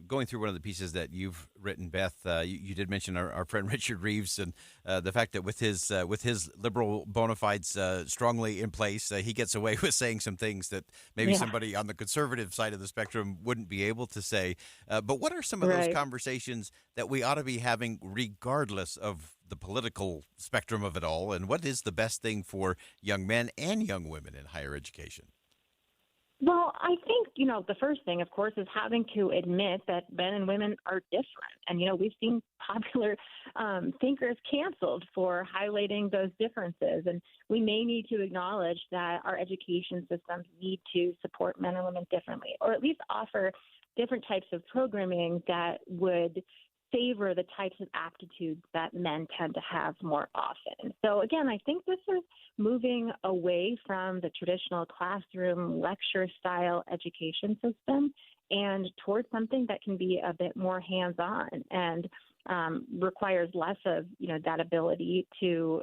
going through one of the pieces that you've written, Beth, you did mention our friend Richard Reeves and the fact that with his liberal bona fides strongly in place, he gets away with saying some things that maybe somebody on the conservative side of the spectrum wouldn't be able to say. But what are some of those conversations that we ought to be having regardless of the political spectrum of it all, and what is the best thing for young men and young women in higher education? Well, I think, the first thing, of course, is having to admit that men and women are different. And, we've seen popular thinkers canceled for highlighting those differences. And we may need to acknowledge that our education systems need to support men and women differently, or at least offer different types of programming that would favor the types of aptitudes that men tend to have more often. So again, I think this is moving away from the traditional classroom lecture style education system and towards something that can be a bit more hands-on and requires less of, that ability to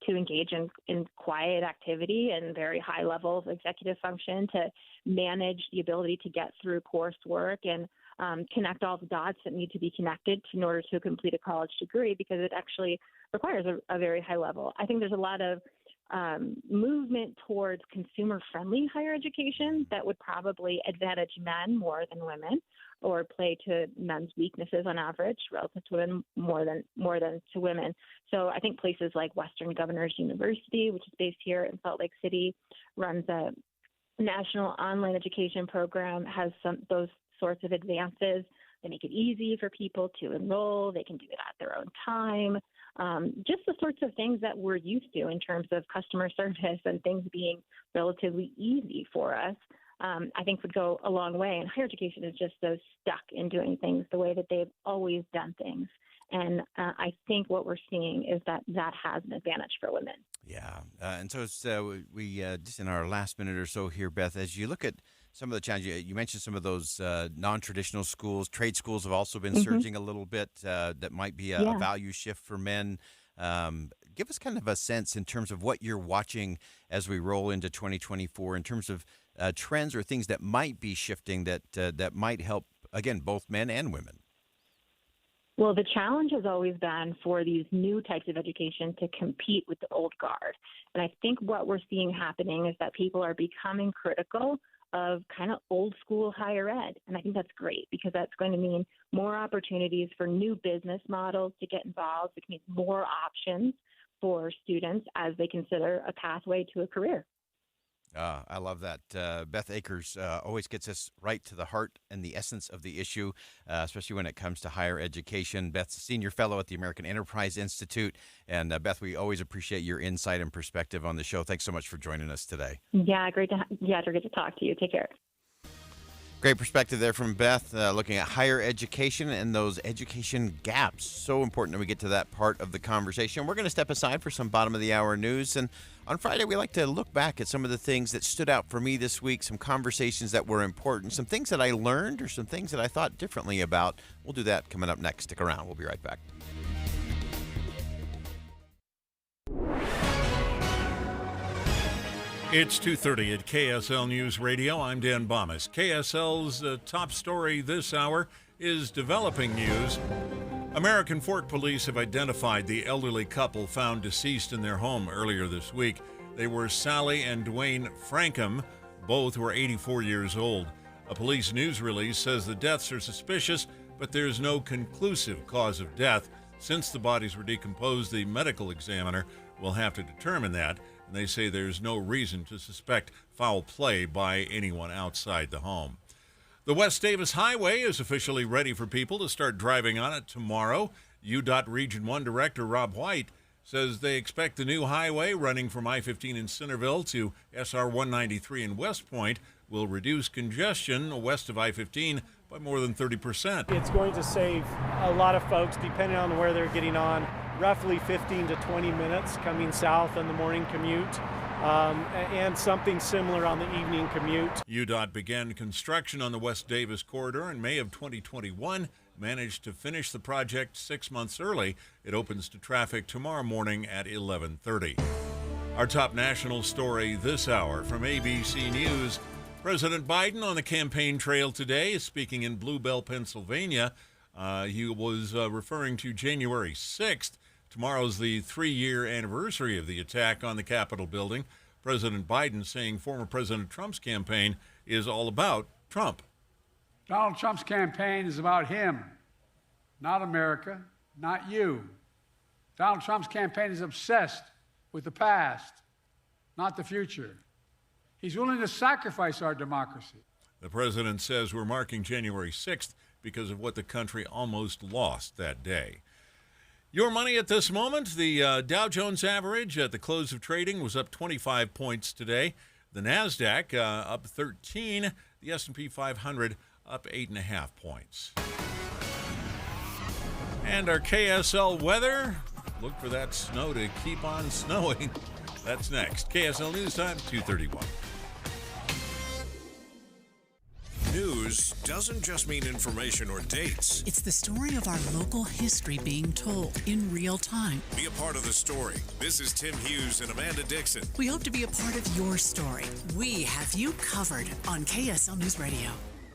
engage in quiet activity and very high levels of executive function, to manage the ability to get through coursework and connect all the dots that need to be connected in order to complete a college degree, because it actually requires a very high level. I think there's a lot of movement towards consumer-friendly higher education that would probably advantage men more than women, or play to men's weaknesses on average relative to women more than to women. So I think places like Western Governors University, which is based here in Salt Lake City, runs a national online education program, has those sorts of advances. They make it easy for people to enroll. They can do it at their own time. Just the sorts of things that we're used to in terms of customer service and things being relatively easy for us, I think would go a long way. And higher education is just so stuck in doing things the way that they've always done things. And I think what we're seeing is that has an advantage for women. Yeah. And so we just in our last minute or so here, Beth, as you look at some of the challenges, you mentioned some of those non-traditional schools. Trade schools have also been surging a little bit. That might be a value shift for men. Give us kind of a sense in terms of what you're watching as we roll into 2024 in terms of trends or things that might be shifting that might help, again, both men and women. Well, the challenge has always been for these new types of education to compete with the old guard. And I think what we're seeing happening is that people are becoming critical of kind of old school higher ed. And I think that's great, because that's going to mean more opportunities for new business models to get involved. It means more options for students as they consider a pathway to a career. I love that. Beth Akers always gets us right to the heart and the essence of the issue, especially when it comes to higher education. Beth's a senior fellow at the American Enterprise Institute. And Beth, we always appreciate your insight and perspective on the show. Thanks so much for joining us today. Yeah, great to talk to you. Take care. Great perspective there from Beth, looking at higher education and those education gaps. So important that we get to that part of the conversation. We're going to step aside for some bottom of the hour news. And on Friday, we like to look back at some of the things that stood out for me this week, some conversations that were important, some things that I learned or some things that I thought differently about. We'll do that coming up next. Stick around. We'll be right back. It's 2:30 at KSL News Radio. I'm Dan Bomis. KSL's top story this hour is developing news. American Fork police have identified the elderly couple found deceased in their home earlier this week. They were Sally and Dwayne Frankham. Both were 84 years old. A police news release says the deaths are suspicious, but there's no conclusive cause of death. Since the bodies were decomposed, the medical examiner will have to determine that. And they say there's no reason to suspect foul play by anyone outside the home. The West Davis Highway is officially ready for people to start driving on it tomorrow. UDOT Region 1 Director Rob White says they expect the new highway running from I-15 in Centerville to SR 193 in West Point will reduce congestion west of I-15 by more than 30%. It's going to save a lot of folks, depending on where they're getting on, roughly 15 to 20 minutes coming south on the morning commute, and something similar on the evening commute. UDOT began construction on the West Davis corridor in May of 2021, managed to finish the project 6 months early. It opens to traffic tomorrow morning at 11:30. Our top national story this hour from ABC News. President Biden on the campaign trail today is speaking in Blue Bell, Pennsylvania. He was referring to January 6th. Tomorrow's the 3-year anniversary of the attack on the Capitol building. President Biden saying former President Trump's campaign is all about Trump. Donald Trump's campaign is about him, not America, not you. Donald Trump's campaign is obsessed with the past, not the future. He's willing to sacrifice our democracy. The president says we're marking January 6th because of what the country almost lost that day. Your money at this moment, the Dow Jones average at the close of trading was up 25 points today. The NASDAQ up 13. The S&P 500 up 8.5 points. And our KSL weather, look for that snow to keep on snowing. That's next. KSL News Time, 2:31. News doesn't just mean information or dates. It's the story of our local history being told in real time. Be a part of the story. This is Tim Hughes and Amanda Dixon. We hope to be a part of your story. We have you covered on KSL News Radio.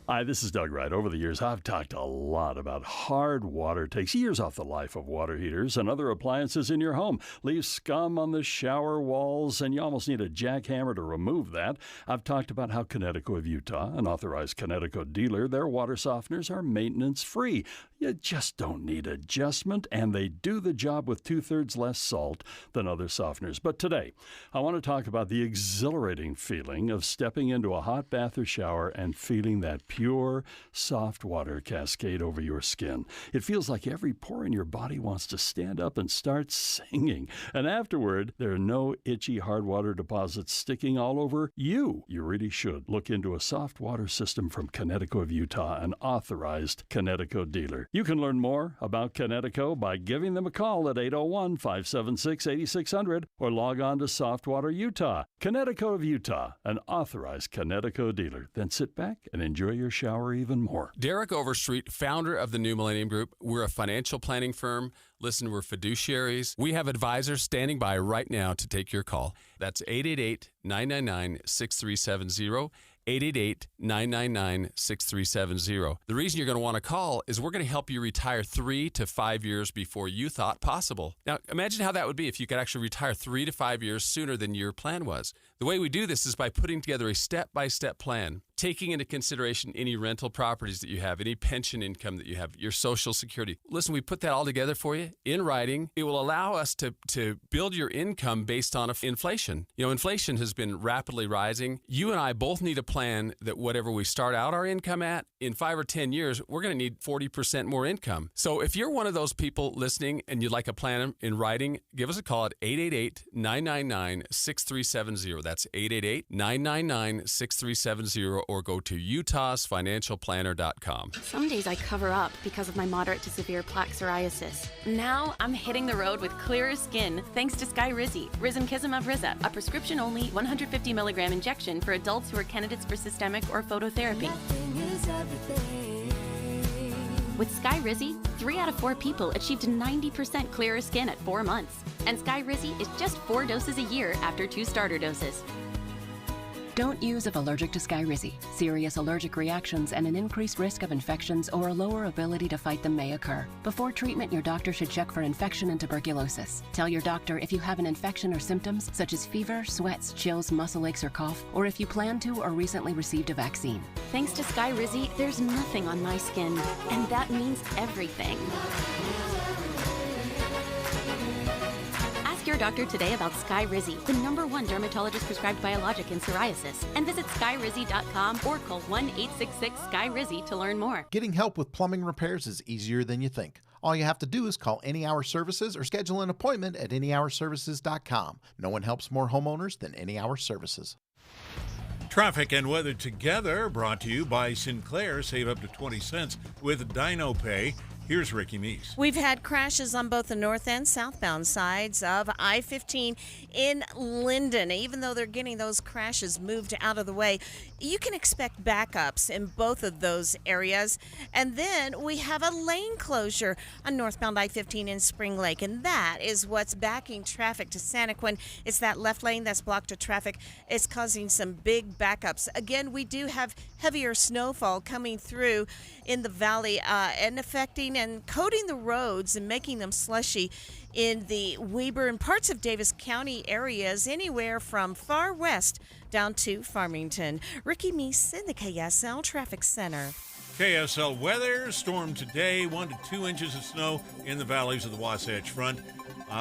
Hi, this is Doug Wright. Over the years, I've talked a lot about hard water. Takes years off the life of water heaters and other appliances in your home. Leaves scum on the shower walls, and you almost need a jackhammer to remove that. I've talked about how Connecticut of Utah, an authorized Connecticut dealer, their water softeners are maintenance-free. You just don't need adjustment, and they do the job with 2/3 less salt than other softeners. But today, I want to talk about the exhilarating feeling of stepping into a hot bath or shower and feeling that pure, soft water cascade over your skin. It feels like every pore in your body wants to stand up and start singing. And afterward, there are no itchy hard water deposits sticking all over you. You really should look into a soft water system from Connecticut of Utah, an authorized Connecticut dealer. You can learn more about Connecticut by giving them a call at 801-576-8600 or log on to Softwater Utah. Connecticut of Utah, an authorized Connecticut dealer. Then sit back and enjoy your shower even more. Derek Overstreet, founder of the New Millennium Group. We're a financial planning firm. Listen, we're fiduciaries. We have advisors standing by right now to take your call. That's 888-999-6370. 888-999-6370. The reason you're going to want to call is we're going to help you retire 3 to 5 years before you thought possible. Now, imagine how that would be if you could actually retire 3 to 5 years sooner than your plan was. The way we do this is by putting together a step-by-step plan, taking into consideration any rental properties that you have, any pension income that you have, your Social Security. Listen, we put that all together for you in writing. It will allow us to build your income based on inflation. You know, inflation has been rapidly rising. You and I both need a plan that whatever we start out our income at, in 5 or 10 years, we're going to need 40% more income. So if you're one of those people listening and you'd like a plan in writing, give us a call at 888-999-6370. That's 888-999-6370, or go to utahsfinancialplanner.com. Some days I cover up because of my moderate to severe plaque psoriasis. Now I'm hitting the road with clearer skin thanks to Skyrizi, Risankizumab Riza, a prescription-only 150 milligram injection for adults who are candidates for systemic or phototherapy. With Skyrizi, 3 out of 4 people achieved 90% clearer skin at 4 months. And Skyrizi is just 4 doses a year after 2 starter doses. Don't use if allergic to Skyrizi. Serious allergic reactions and an increased risk of infections or a lower ability to fight them may occur. Before treatment, your doctor should check for infection and tuberculosis. Tell your doctor if you have an infection or symptoms such as fever, sweats, chills, muscle aches, or cough, or if you plan to or recently received a vaccine. Thanks to Skyrizi, there's nothing on my skin, and that means everything. Ask your doctor today about Skyrizi, the #1 dermatologist-prescribed biologic in psoriasis, and visit skyrizi.com or call 1-866-SKY-RIZZI to learn more. Getting help with plumbing repairs is easier than you think. All you have to do is call Any Hour Services or schedule an appointment at anyhourservices.com. No one helps more homeowners than Any Hour Services. Traffic and weather together, brought to you by Sinclair. Save up to 20 cents with Dino Pay. Here's Ricky Meese. We've had crashes on both the north and southbound sides of I-15 in Linden. Even though they're getting those crashes moved out of the way, you can expect backups in both of those areas. And then we have a lane closure on northbound I-15 in Spring Lake, and that is what's backing traffic to Santaquin. It's that left lane that's blocked to traffic. It's causing some big backups. Again, we do have heavier snowfall coming through in the valley and affecting and coating the roads and making them slushy in the Weber and parts of Davis County areas, anywhere from far west down to Farmington. Ricky Meese in the KSL Traffic Center. KSL weather, storm today, 1 to 2 inches of snow in the valleys of the Wasatch Front.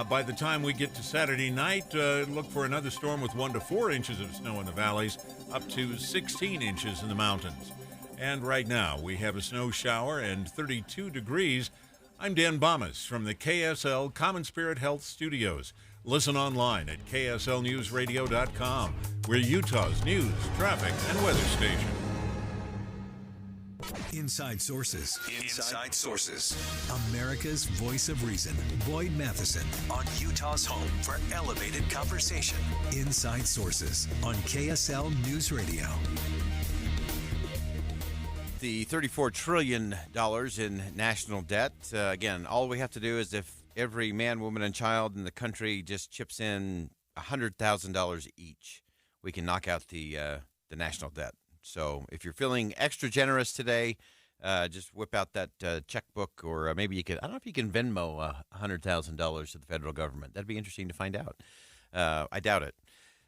By the time we get to Saturday night, look for another storm with 1 to 4 inches of snow in the valleys, up to 16 inches in the mountains. And right now, we have a snow shower and 32 degrees. I'm Dan Bomas from the KSL Common Spirit Health Studios. Listen online at kslnewsradio.com. We're Utah's news, traffic, and weather station. Inside Sources. Inside Sources. America's voice of reason. Boyd Matheson on Utah's home for elevated conversation. Inside Sources on KSL News Radio. The $34 trillion in national debt. Again, all we have to do is if every man, woman, and child in the country just chips in $100,000 each, we can knock out the national debt. So if you're feeling extra generous today, just whip out that checkbook, or maybe you could, I don't know if you can Venmo $100,000 to the federal government. That'd be interesting to find out. I doubt it.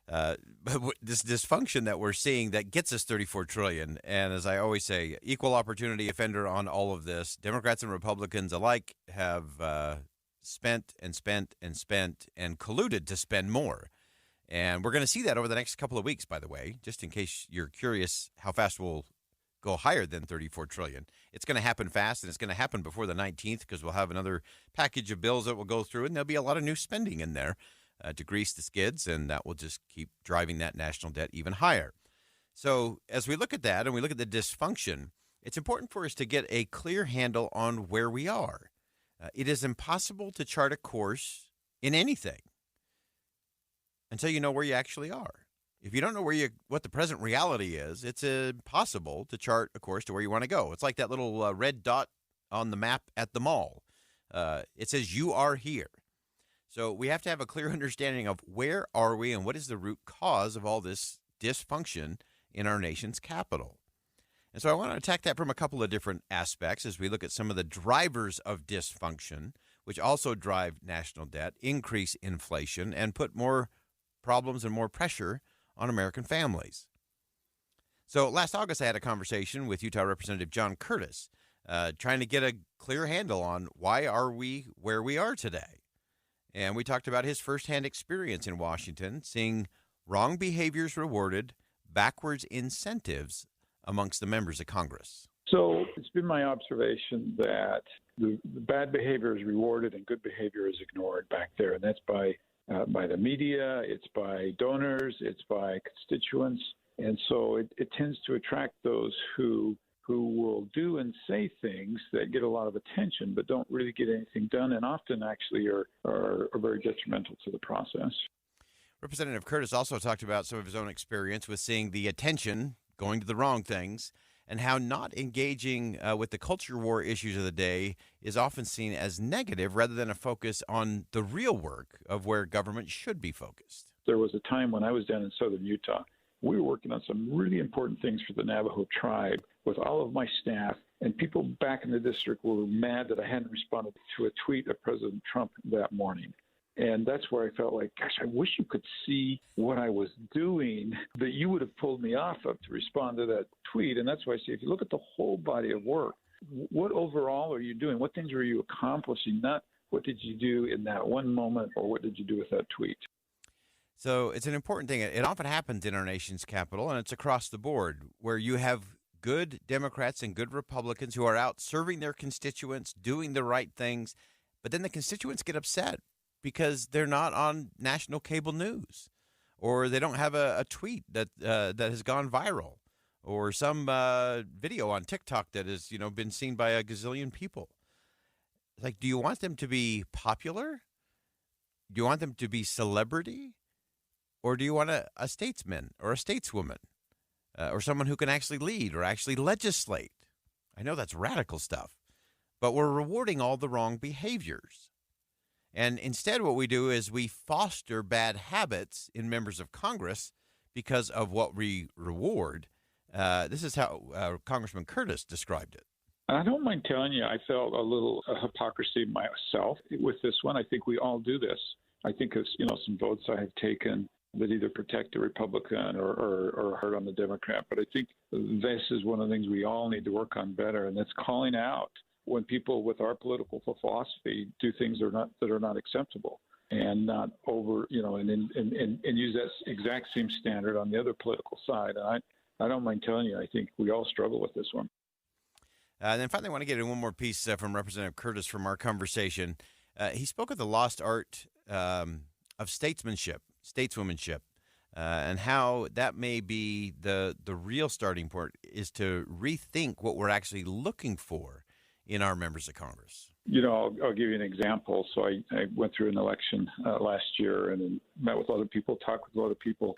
But this dysfunction that we're seeing that gets us $34 trillion, and as I always say, equal opportunity offender on all of this. Democrats and Republicans alike have spent and spent and spent and colluded to spend more. And we're going to see that over the next couple of weeks, by the way, just in case you're curious how fast we'll go higher than $34 trillion. It's going to happen fast, and it's going to happen before the 19th, because we'll have another package of bills that will go through, and there'll be a lot of new spending in there to grease the skids, and that will just keep driving that national debt even higher. So as we look at that and we look at the dysfunction, it's important for us to get a clear handle on where we are. It is impossible to chart a course in anything until you know where you actually are. If you don't know what the present reality is, it's impossible to chart a course to where you want to go. It's like that little red dot on the map at the mall. It says you are here. So we have to have a clear understanding of where are we and what is the root cause of all this dysfunction in our nation's capital. And so I want to attack that from a couple of different aspects as we look at some of the drivers of dysfunction, which also drive national debt, increase inflation, and put more problems and more pressure on American families. So last August, I had a conversation with Utah Representative John Curtis, trying to get a clear handle on why are we where we are today. And we talked about his firsthand experience in Washington, seeing wrong behaviors rewarded, backwards incentives amongst the members of Congress. So it's been my observation that the bad behavior is rewarded and good behavior is ignored back there. And that's by the media, it's by donors, it's by constituents. And so it tends to attract those who will do and say things that get a lot of attention but don't really get anything done, and often actually are very detrimental to the process. Representative Curtis also talked about some of his own experience with seeing the attention going to the wrong things, and how not engaging with the culture war issues of the day is often seen as negative rather than a focus on the real work of where government should be focused. There was a time when I was down in southern Utah, We were working on some really important things for the Navajo tribe with all of my staff, and people back in the district were mad that I hadn't responded to a tweet of President Trump that morning. And that's where I felt like, gosh, I wish you could see what I was doing that you would have pulled me off of to respond to that tweet. And that's why I say, if you look at the whole body of work, what overall are you doing? What things are you accomplishing? Not what did you do in that one moment or what did you do with that tweet? So it's an important thing. It often happens in our nation's capital, and it's across the board, where you have good Democrats and good Republicans who are out serving their constituents, doing the right things, but then the constituents get upset because they're not on national cable news, or they don't have a tweet that has gone viral, or some video on TikTok that has been seen by a gazillion people. Like, do you want them to be popular? Do you want them to be celebrity? Or do you want a statesman or a stateswoman or someone who can actually lead or actually legislate? I know that's radical stuff, but we're rewarding all the wrong behaviors. And instead, what we do is we foster bad habits in members of Congress because of what we reward. This is how Congressman Curtis described it. I don't mind telling you, I felt a little hypocrisy myself with this one. I think we all do this. I think it's, some votes I have taken that either protect a Republican or hurt on the Democrat. But I think this is one of the things we all need to work on better, and that's calling out when people with our political philosophy do things that are not acceptable, and not over, and use that exact same standard on the other political side. And I don't mind telling you, I think we all struggle with this one. And then finally, I want to get in one more piece from Representative Curtis from our conversation. He spoke of the lost art of stateswomanship, and how that may be the real starting point is to rethink what we're actually looking for in our members of Congress. I'll give you an example. So I went through an election last year and then met with a lot of people, talked with a lot of people.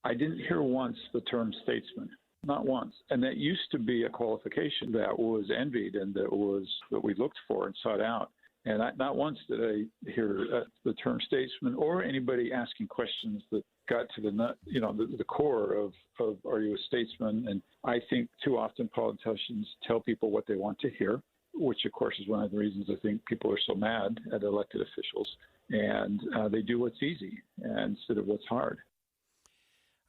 I didn't hear once the term statesman. Not once. And that used to be a qualification that was envied and that we looked for and sought out. And not once did I hear the term statesman or anybody asking questions that got to the core of are you a statesman? And I think too often politicians tell people what they want to hear, which of course is one of the reasons I think people are so mad at elected officials. And they do what's easy instead of what's hard.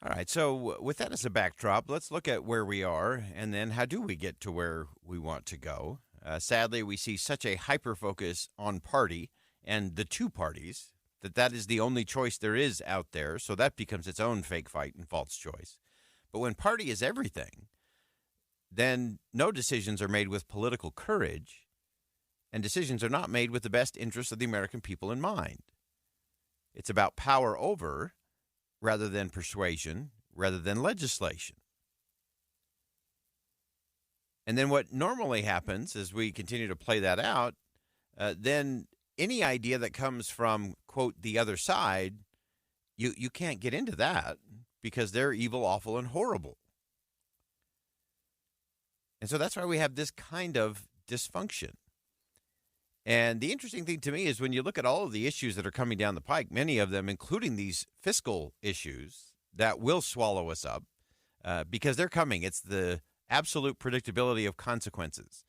All right, so with that as a backdrop, let's look at where we are, and then how do we get to where we want to go? Sadly, we see such a hyper-focus on party and the two parties that is the only choice there is out there, so that becomes its own fake fight and false choice. But when party is everything, then no decisions are made with political courage, and decisions are not made with the best interests of the American people in mind. It's about power over rather than persuasion, rather than legislation. And then what normally happens as we continue to play that out, then any idea that comes from, quote, the other side, you can't get into that because they're evil, awful, and horrible. And so that's why we have this kind of dysfunction. And the interesting thing to me is when you look at all of the issues that are coming down the pike, many of them, including these fiscal issues that will swallow us up because they're coming. It's the absolute predictability of consequences.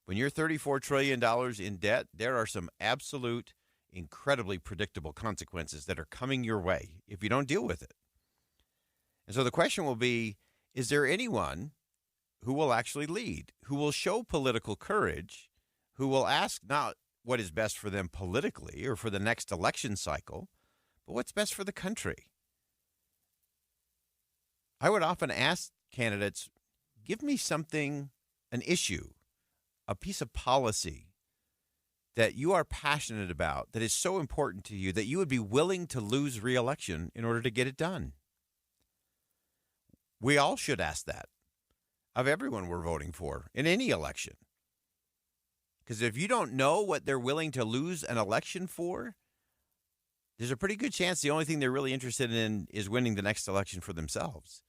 When you're $34 trillion in debt, there are some absolute, incredibly predictable consequences that are coming your way if you don't deal with it. And so the question will be, is there anyone who will actually lead, who will show political courage, who will ask not what is best for them politically or for the next election cycle, but what's best for the country? I would often ask candidates, give me something, an issue, a piece of policy that you are passionate about, that is so important to you that you would be willing to lose re-election in order to get it done. We all should ask that of everyone we're voting for in any election. Because if you don't know what they're willing to lose an election for, there's a pretty good chance the only thing they're really interested in is winning the next election for themselves.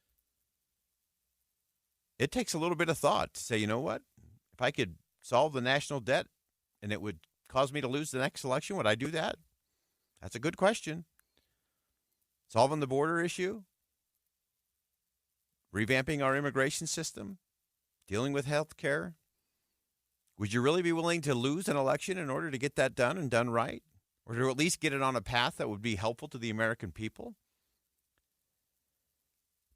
It takes a little bit of thought to say, you know what? If I could solve the national debt and it would cause me to lose the next election, would I do that? That's a good question. Solving the border issue? revamping our immigration system, dealing with health care? Would you really be willing to lose an election in order to get that done and done right? Or to at least get it on a path that would be helpful to the American people?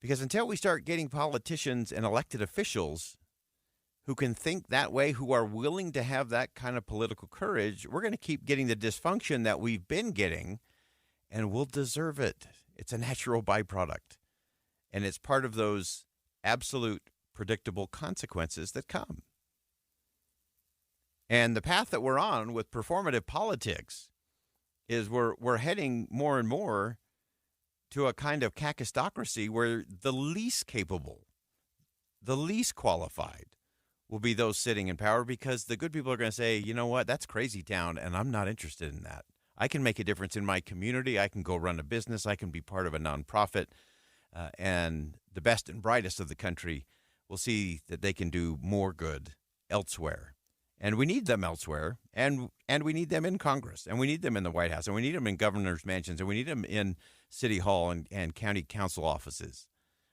Because until we start getting politicians and elected officials who can think that way, who are willing to have that kind of political courage, we're going to keep getting the dysfunction that we've been getting, and we'll deserve it. It's a natural byproduct. And it's part of those absolute predictable consequences that come. And the path that we're on with performative politics is we're heading more and more to a kind of kakistocracy where the least capable, the least qualified will be those sitting in power, because the good people are going to say, you know what, that's crazy town, and I'm not interested in that. I can make a difference in my community. I can go run a business. I can be part of a nonprofit. And the best and brightest of the country will see that they can do more good elsewhere. And we need them elsewhere, and we need them in Congress, and we need them in the White House, and we need them in governor's mansions, and we need them in City Hall and county council offices.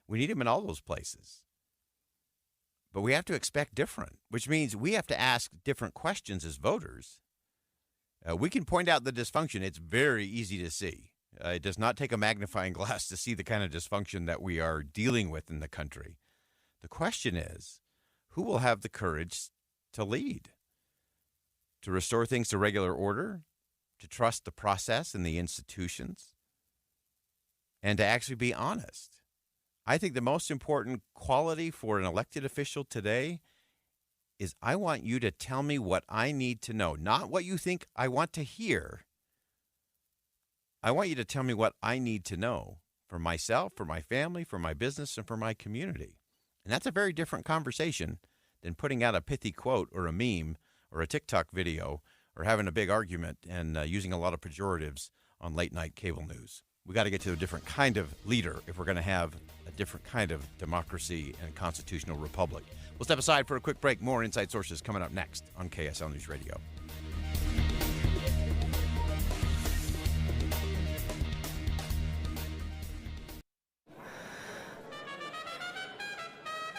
We need them in all those places. But we have to expect different, which means we have to ask different questions as voters. We can point out the dysfunction. It's very easy to see. It does not take a magnifying glass to see the kind of dysfunction that we are dealing with in the country. The question is, who will have the courage to lead, to restore things to regular order, to trust the process and the institutions, and to actually be honest? I think the most important quality for an elected official today is I want you to tell me what I need to know, not what you think I want to hear. I want you to tell me what I need to know for myself, for my family, for my business, and for my community. And that's a very different conversation than putting out a pithy quote or a meme or a TikTok video or having a big argument and using a lot of pejoratives on late night cable news. We got to get to a different kind of leader if we're going to have a different kind of democracy and constitutional republic. We'll step aside for a quick break. More Inside Sources coming up next on KSL News Radio.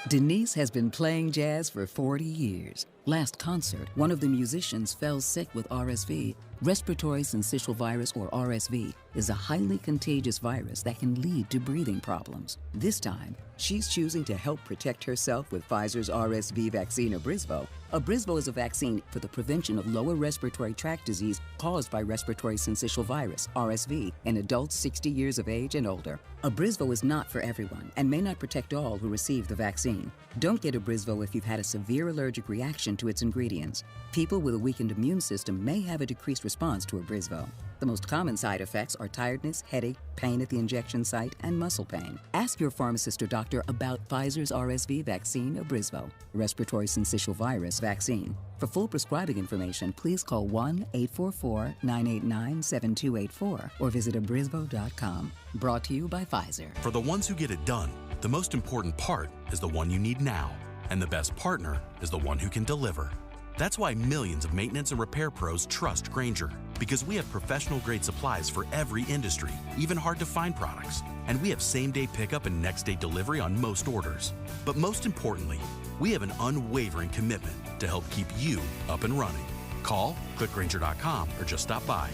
Denise has been playing jazz for 40 years. Last concert, one of the musicians fell sick with RSV. Respiratory syncytial virus, or RSV, is a highly contagious virus that can lead to breathing problems. This time, she's choosing to help protect herself with Pfizer's RSV vaccine, Abrysvo. Abrysvo is a vaccine for the prevention of lower respiratory tract disease caused by respiratory syncytial virus, RSV, in adults 60 years of age and older. Abrysvo is not for everyone and may not protect all who receive the vaccine. Don't get Abrysvo if you've had a severe allergic reaction to its ingredients. People with a weakened immune system may have a decreased response to Abrysvo. The most common side effects are tiredness, headache, pain at the injection site, and muscle pain. Ask your pharmacist or doctor about Pfizer's RSV vaccine, Abrysvo, respiratory syncytial virus vaccine. For full prescribing information, please call 1-844-989-7284 or visit abrysvo.com. Brought to you by Pfizer. For the ones who get it done, the most important part is the one you need now, and the best partner is the one who can deliver. That's why millions of maintenance and repair pros trust Grainger, because we have professional-grade supplies for every industry, even hard-to-find products. And we have same-day pickup and next-day delivery on most orders. But most importantly, we have an unwavering commitment to help keep you up and running. Call, click Grainger.com, or just stop by.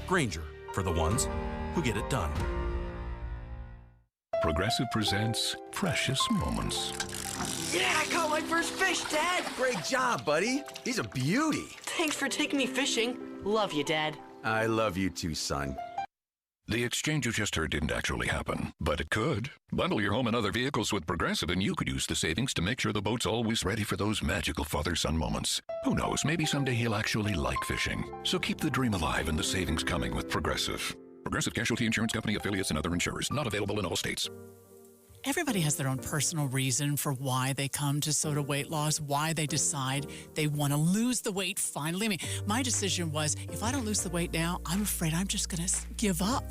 Grainger, for the ones who get it done. Progressive presents Precious Moments. Yeah, I caught my first fish, Dad! Great job, buddy. He's a beauty. Thanks for taking me fishing. Love you, Dad. I love you too, son. The exchange you just heard didn't actually happen, but it could. Bundle your home and other vehicles with Progressive and you could use the savings to make sure the boat's always ready for those magical father-son moments. Who knows, maybe someday he'll actually like fishing. So keep the dream alive and the savings coming with Progressive. Progressive Casualty Insurance Company, affiliates, and other insurers. Not available in all states. Everybody has their own personal reason for why they come to SOTA weight loss, why they decide they want to lose the weight finally. I mean, my decision was, if I don't lose the weight now, I'm afraid I'm just going to give up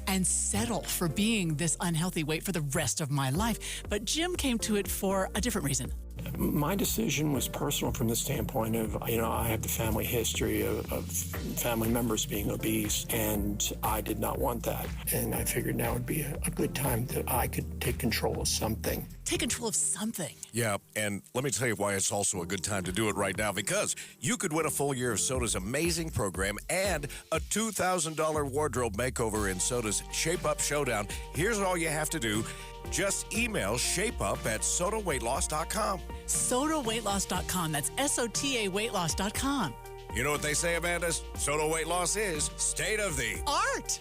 and settle for being this unhealthy weight for the rest of my life. But Jim came to it for a different reason. My decision was personal from the standpoint of, I have the family history of family members being obese, and I did not want that. And I figured now would be a good time that I could take control of something. Take control of something. Yeah, and let me tell you why it's also a good time to do it right now, because you could win a full year of Soda's amazing program and a $2,000 wardrobe makeover in Soda's Shape Up Showdown. Here's all you have to do. Just email shapeup@sodaweightloss.com. SodaWeightLoss.com. That's SOTA weightloss.com. You know what they say, Amanda? Soda weight loss is state of the art.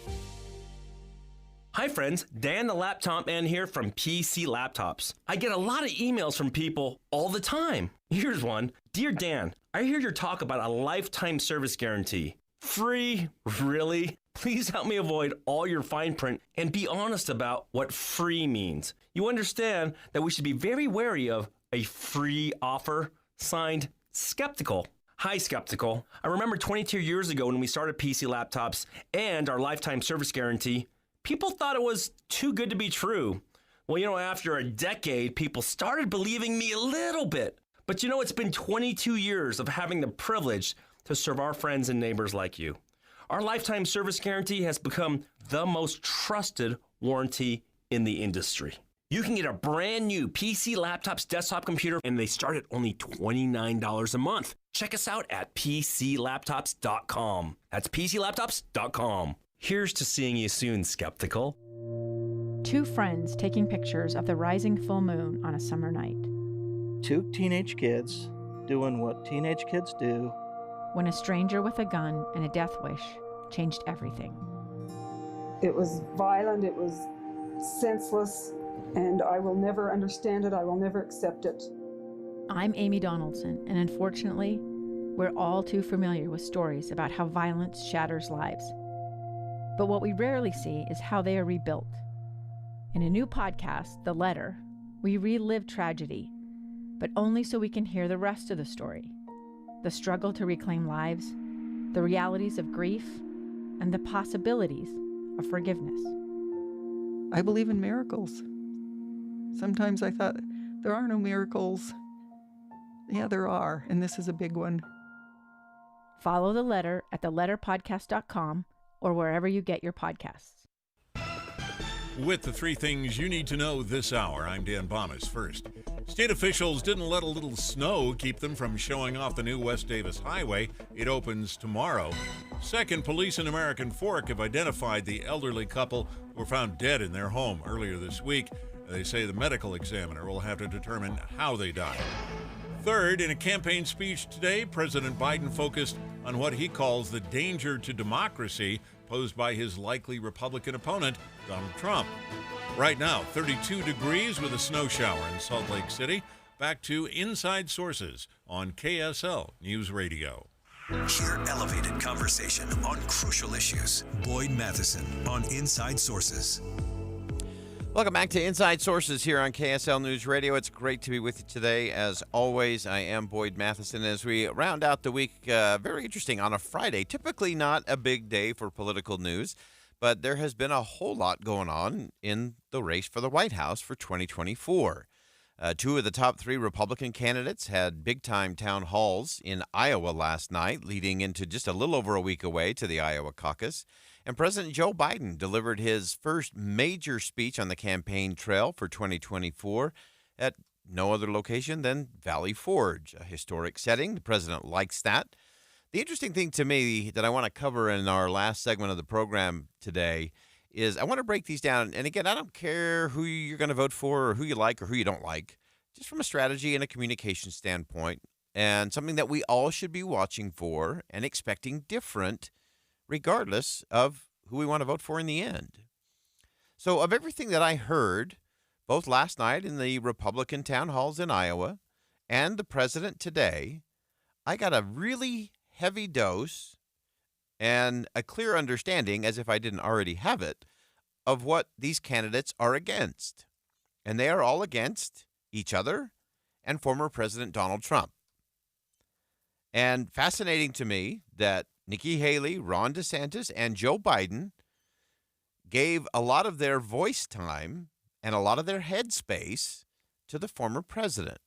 Hi friends, Dan the Laptop Man here from PC Laptops. I get a lot of emails from people all the time. Here's one. Dear Dan, I hear your talk about a lifetime service guarantee. Free? Really? Please help me avoid all your fine print and be honest about what free means. You understand that we should be very wary of a free offer. Signed, Skeptical. Hi, Skeptical. I remember 22 years ago when we started PC Laptops and our lifetime service guarantee, people thought it was too good to be true. Well, after a decade, people started believing me a little bit. But it's been 22 years of having the privilege to serve our friends and neighbors like you. Our lifetime service guarantee has become the most trusted warranty in the industry. You can get a brand new PC Laptops desktop computer, and they start at only $29 a month. Check us out at PCLaptops.com. That's PCLaptops.com. Here's to seeing you soon, Skeptical. Two friends taking pictures of the rising full moon on a summer night. Two teenage kids doing what teenage kids do. When a stranger with a gun and a death wish changed everything. It was violent, it was senseless, and I will never understand it, I will never accept it. I'm Amy Donaldson, and unfortunately, we're all too familiar with stories about how violence shatters lives. But what we rarely see is how they are rebuilt. In a new podcast, The Letter, we relive tragedy, but only so we can hear the rest of the story. The struggle to reclaim lives, the realities of grief, and the possibilities of forgiveness. I believe in miracles. Sometimes I thought, there are no miracles. Yeah, there are, and this is a big one. Follow The Letter at theletterpodcast.com or wherever you get your podcasts. With the three things you need to know this hour, I'm Dan Bomas. First, state officials didn't let a little snow keep them from showing off the new West Davis Highway. It opens tomorrow. Second, police in American Fork have identified the elderly couple who were found dead in their home earlier this week. They say the medical examiner will have to determine how they died. Third, in a campaign speech today, President Biden focused on what he calls the danger to democracy posed by his likely Republican opponent, Donald Trump. Right now, 32 degrees with a snow shower in Salt Lake City. Back to Inside Sources on KSL News Radio. Hear elevated conversation on crucial issues. Boyd Matheson on Inside Sources. Welcome back to Inside Sources here on KSL News Radio. It's great to be with you today. As always, I am Boyd Matheson. As we round out the week, very interesting on a Friday. Typically not a big day for political news, but there has been a whole lot going on in the race for the White House for 2024. Two of the top three Republican candidates had big-time town halls in Iowa last night, leading into just a little over a week away to the Iowa caucus. And President Joe Biden delivered his first major speech on the campaign trail for 2024 at no other location than Valley Forge, a historic setting. The president likes that. The interesting thing to me that I want to cover in our last segment of the program today is I want to break these down. And again, I don't care who you're going to vote for or who you like or who you don't like, just from a strategy and a communication standpoint, and something that we all should be watching for and expecting different regardless of who we want to vote for in the end. So of everything that I heard, both last night in the Republican town halls in Iowa and the president today, I got a really heavy dose and a clear understanding, as if I didn't already have it, of what these candidates are against. And they are all against each other and former President Donald Trump. And fascinating to me that Nikki Haley, Ron DeSantis, and Joe Biden gave a lot of their voice time and a lot of their headspace to the former president.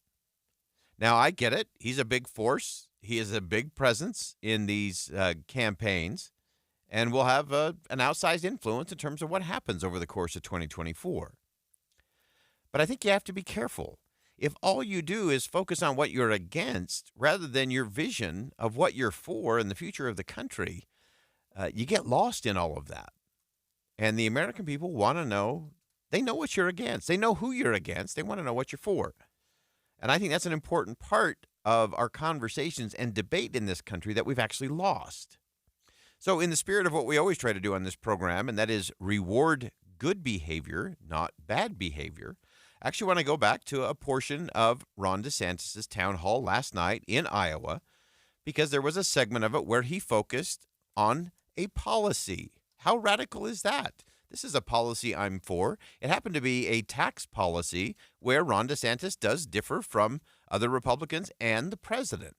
Now, I get it. He's a big force. He is a big presence in these campaigns, and will have an outsized influence in terms of what happens over the course of 2024. But I think you have to be careful. If all you do is focus on what you're against rather than your vision of what you're for and the future of the country, you get lost in all of that. And the American people want to know, they know what you're against. They know who you're against. They want to know what you're for. And I think that's an important part of our conversations and debate in this country that we've actually lost. So in the spirit of what we always try to do on this program, and that is reward good behavior, not bad behavior, I actually want to go back to a portion of Ron DeSantis' town hall last night in Iowa, because there was a segment of it where he focused on a policy. How radical is that? This is a policy I'm for. It happened to be a tax policy where Ron DeSantis does differ from other Republicans and the president.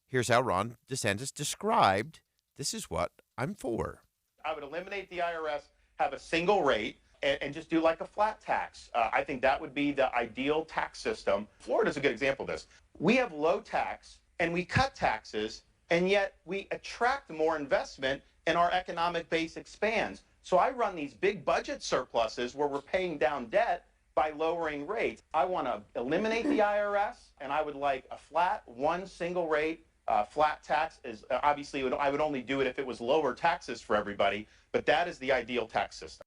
Here's how Ron DeSantis described, this is what I'm for. I would eliminate the IRS, have a single rate, and just do like a flat tax. I think that would be the ideal tax system. Florida's a good example of this. We have low tax and we cut taxes, and yet we attract more investment and our economic base expands. So I run these big budget surpluses where we're paying down debt by lowering rates. I want to eliminate the IRS, and I would like a flat, one single rate, flat tax. Is obviously, I would only do it if it was lower taxes for everybody, but that is the ideal tax system.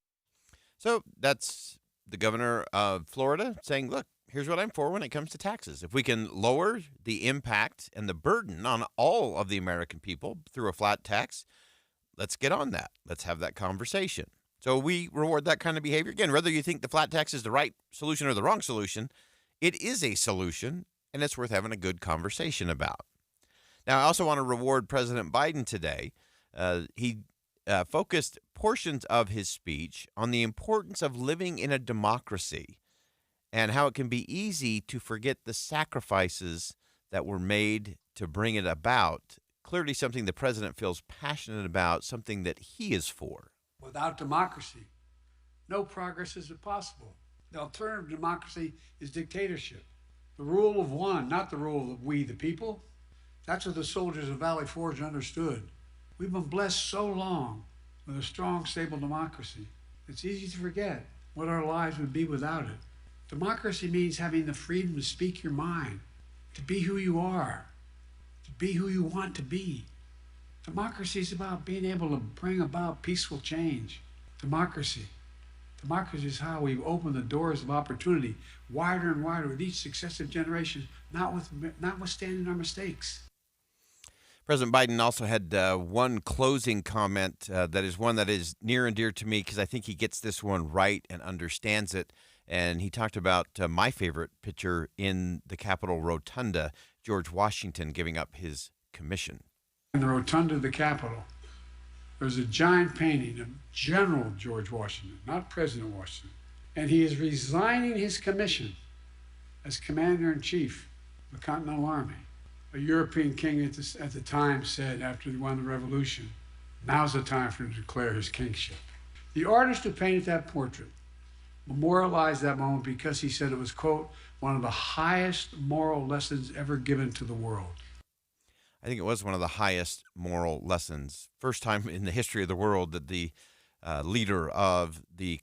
So that's the governor of Florida saying, look, here's what I'm for when it comes to taxes. If we can lower the impact and the burden on all of the American people through a flat tax, let's get on that. Let's have that conversation. So we reward that kind of behavior. Again, whether you think the flat tax is the right solution or the wrong solution, it is a solution, and it's worth having a good conversation about. Now, I also want to reward President Biden today. He focused portions of his speech on the importance of living in a democracy and how it can be easy to forget the sacrifices that were made to bring it about. Clearly something the president feels passionate about, something that he is for. Without democracy, no progress is possible. The alternative to democracy is dictatorship. The rule of one, not the rule of we, the people. That's what the soldiers of Valley Forge understood. We've been blessed so long with a strong, stable democracy. It's easy to forget what our lives would be without it. Democracy means having the freedom to speak your mind, to be who you are, to be who you want to be. Democracy is about being able to bring about peaceful change. Democracy is how we open the doors of opportunity wider and wider with each successive generation, notwithstanding our mistakes. President Biden also had one closing comment that is one that is near and dear to me because I think he gets this one right and understands it. And he talked about my favorite picture in the Capitol Rotunda, George Washington giving up his commission. In the Rotunda of the Capitol, there's a giant painting of General George Washington, not President Washington. And he is resigning his commission as Commander-in-Chief of the Continental Army. A European king at the time said after he won the revolution, now's the time for him to declare his kingship. The artist who painted that portrait memorialized that moment because he said it was, quote, one of the highest moral lessons ever given to the world. I think it was one of the highest moral lessons. First time in the history of the world that the leader of the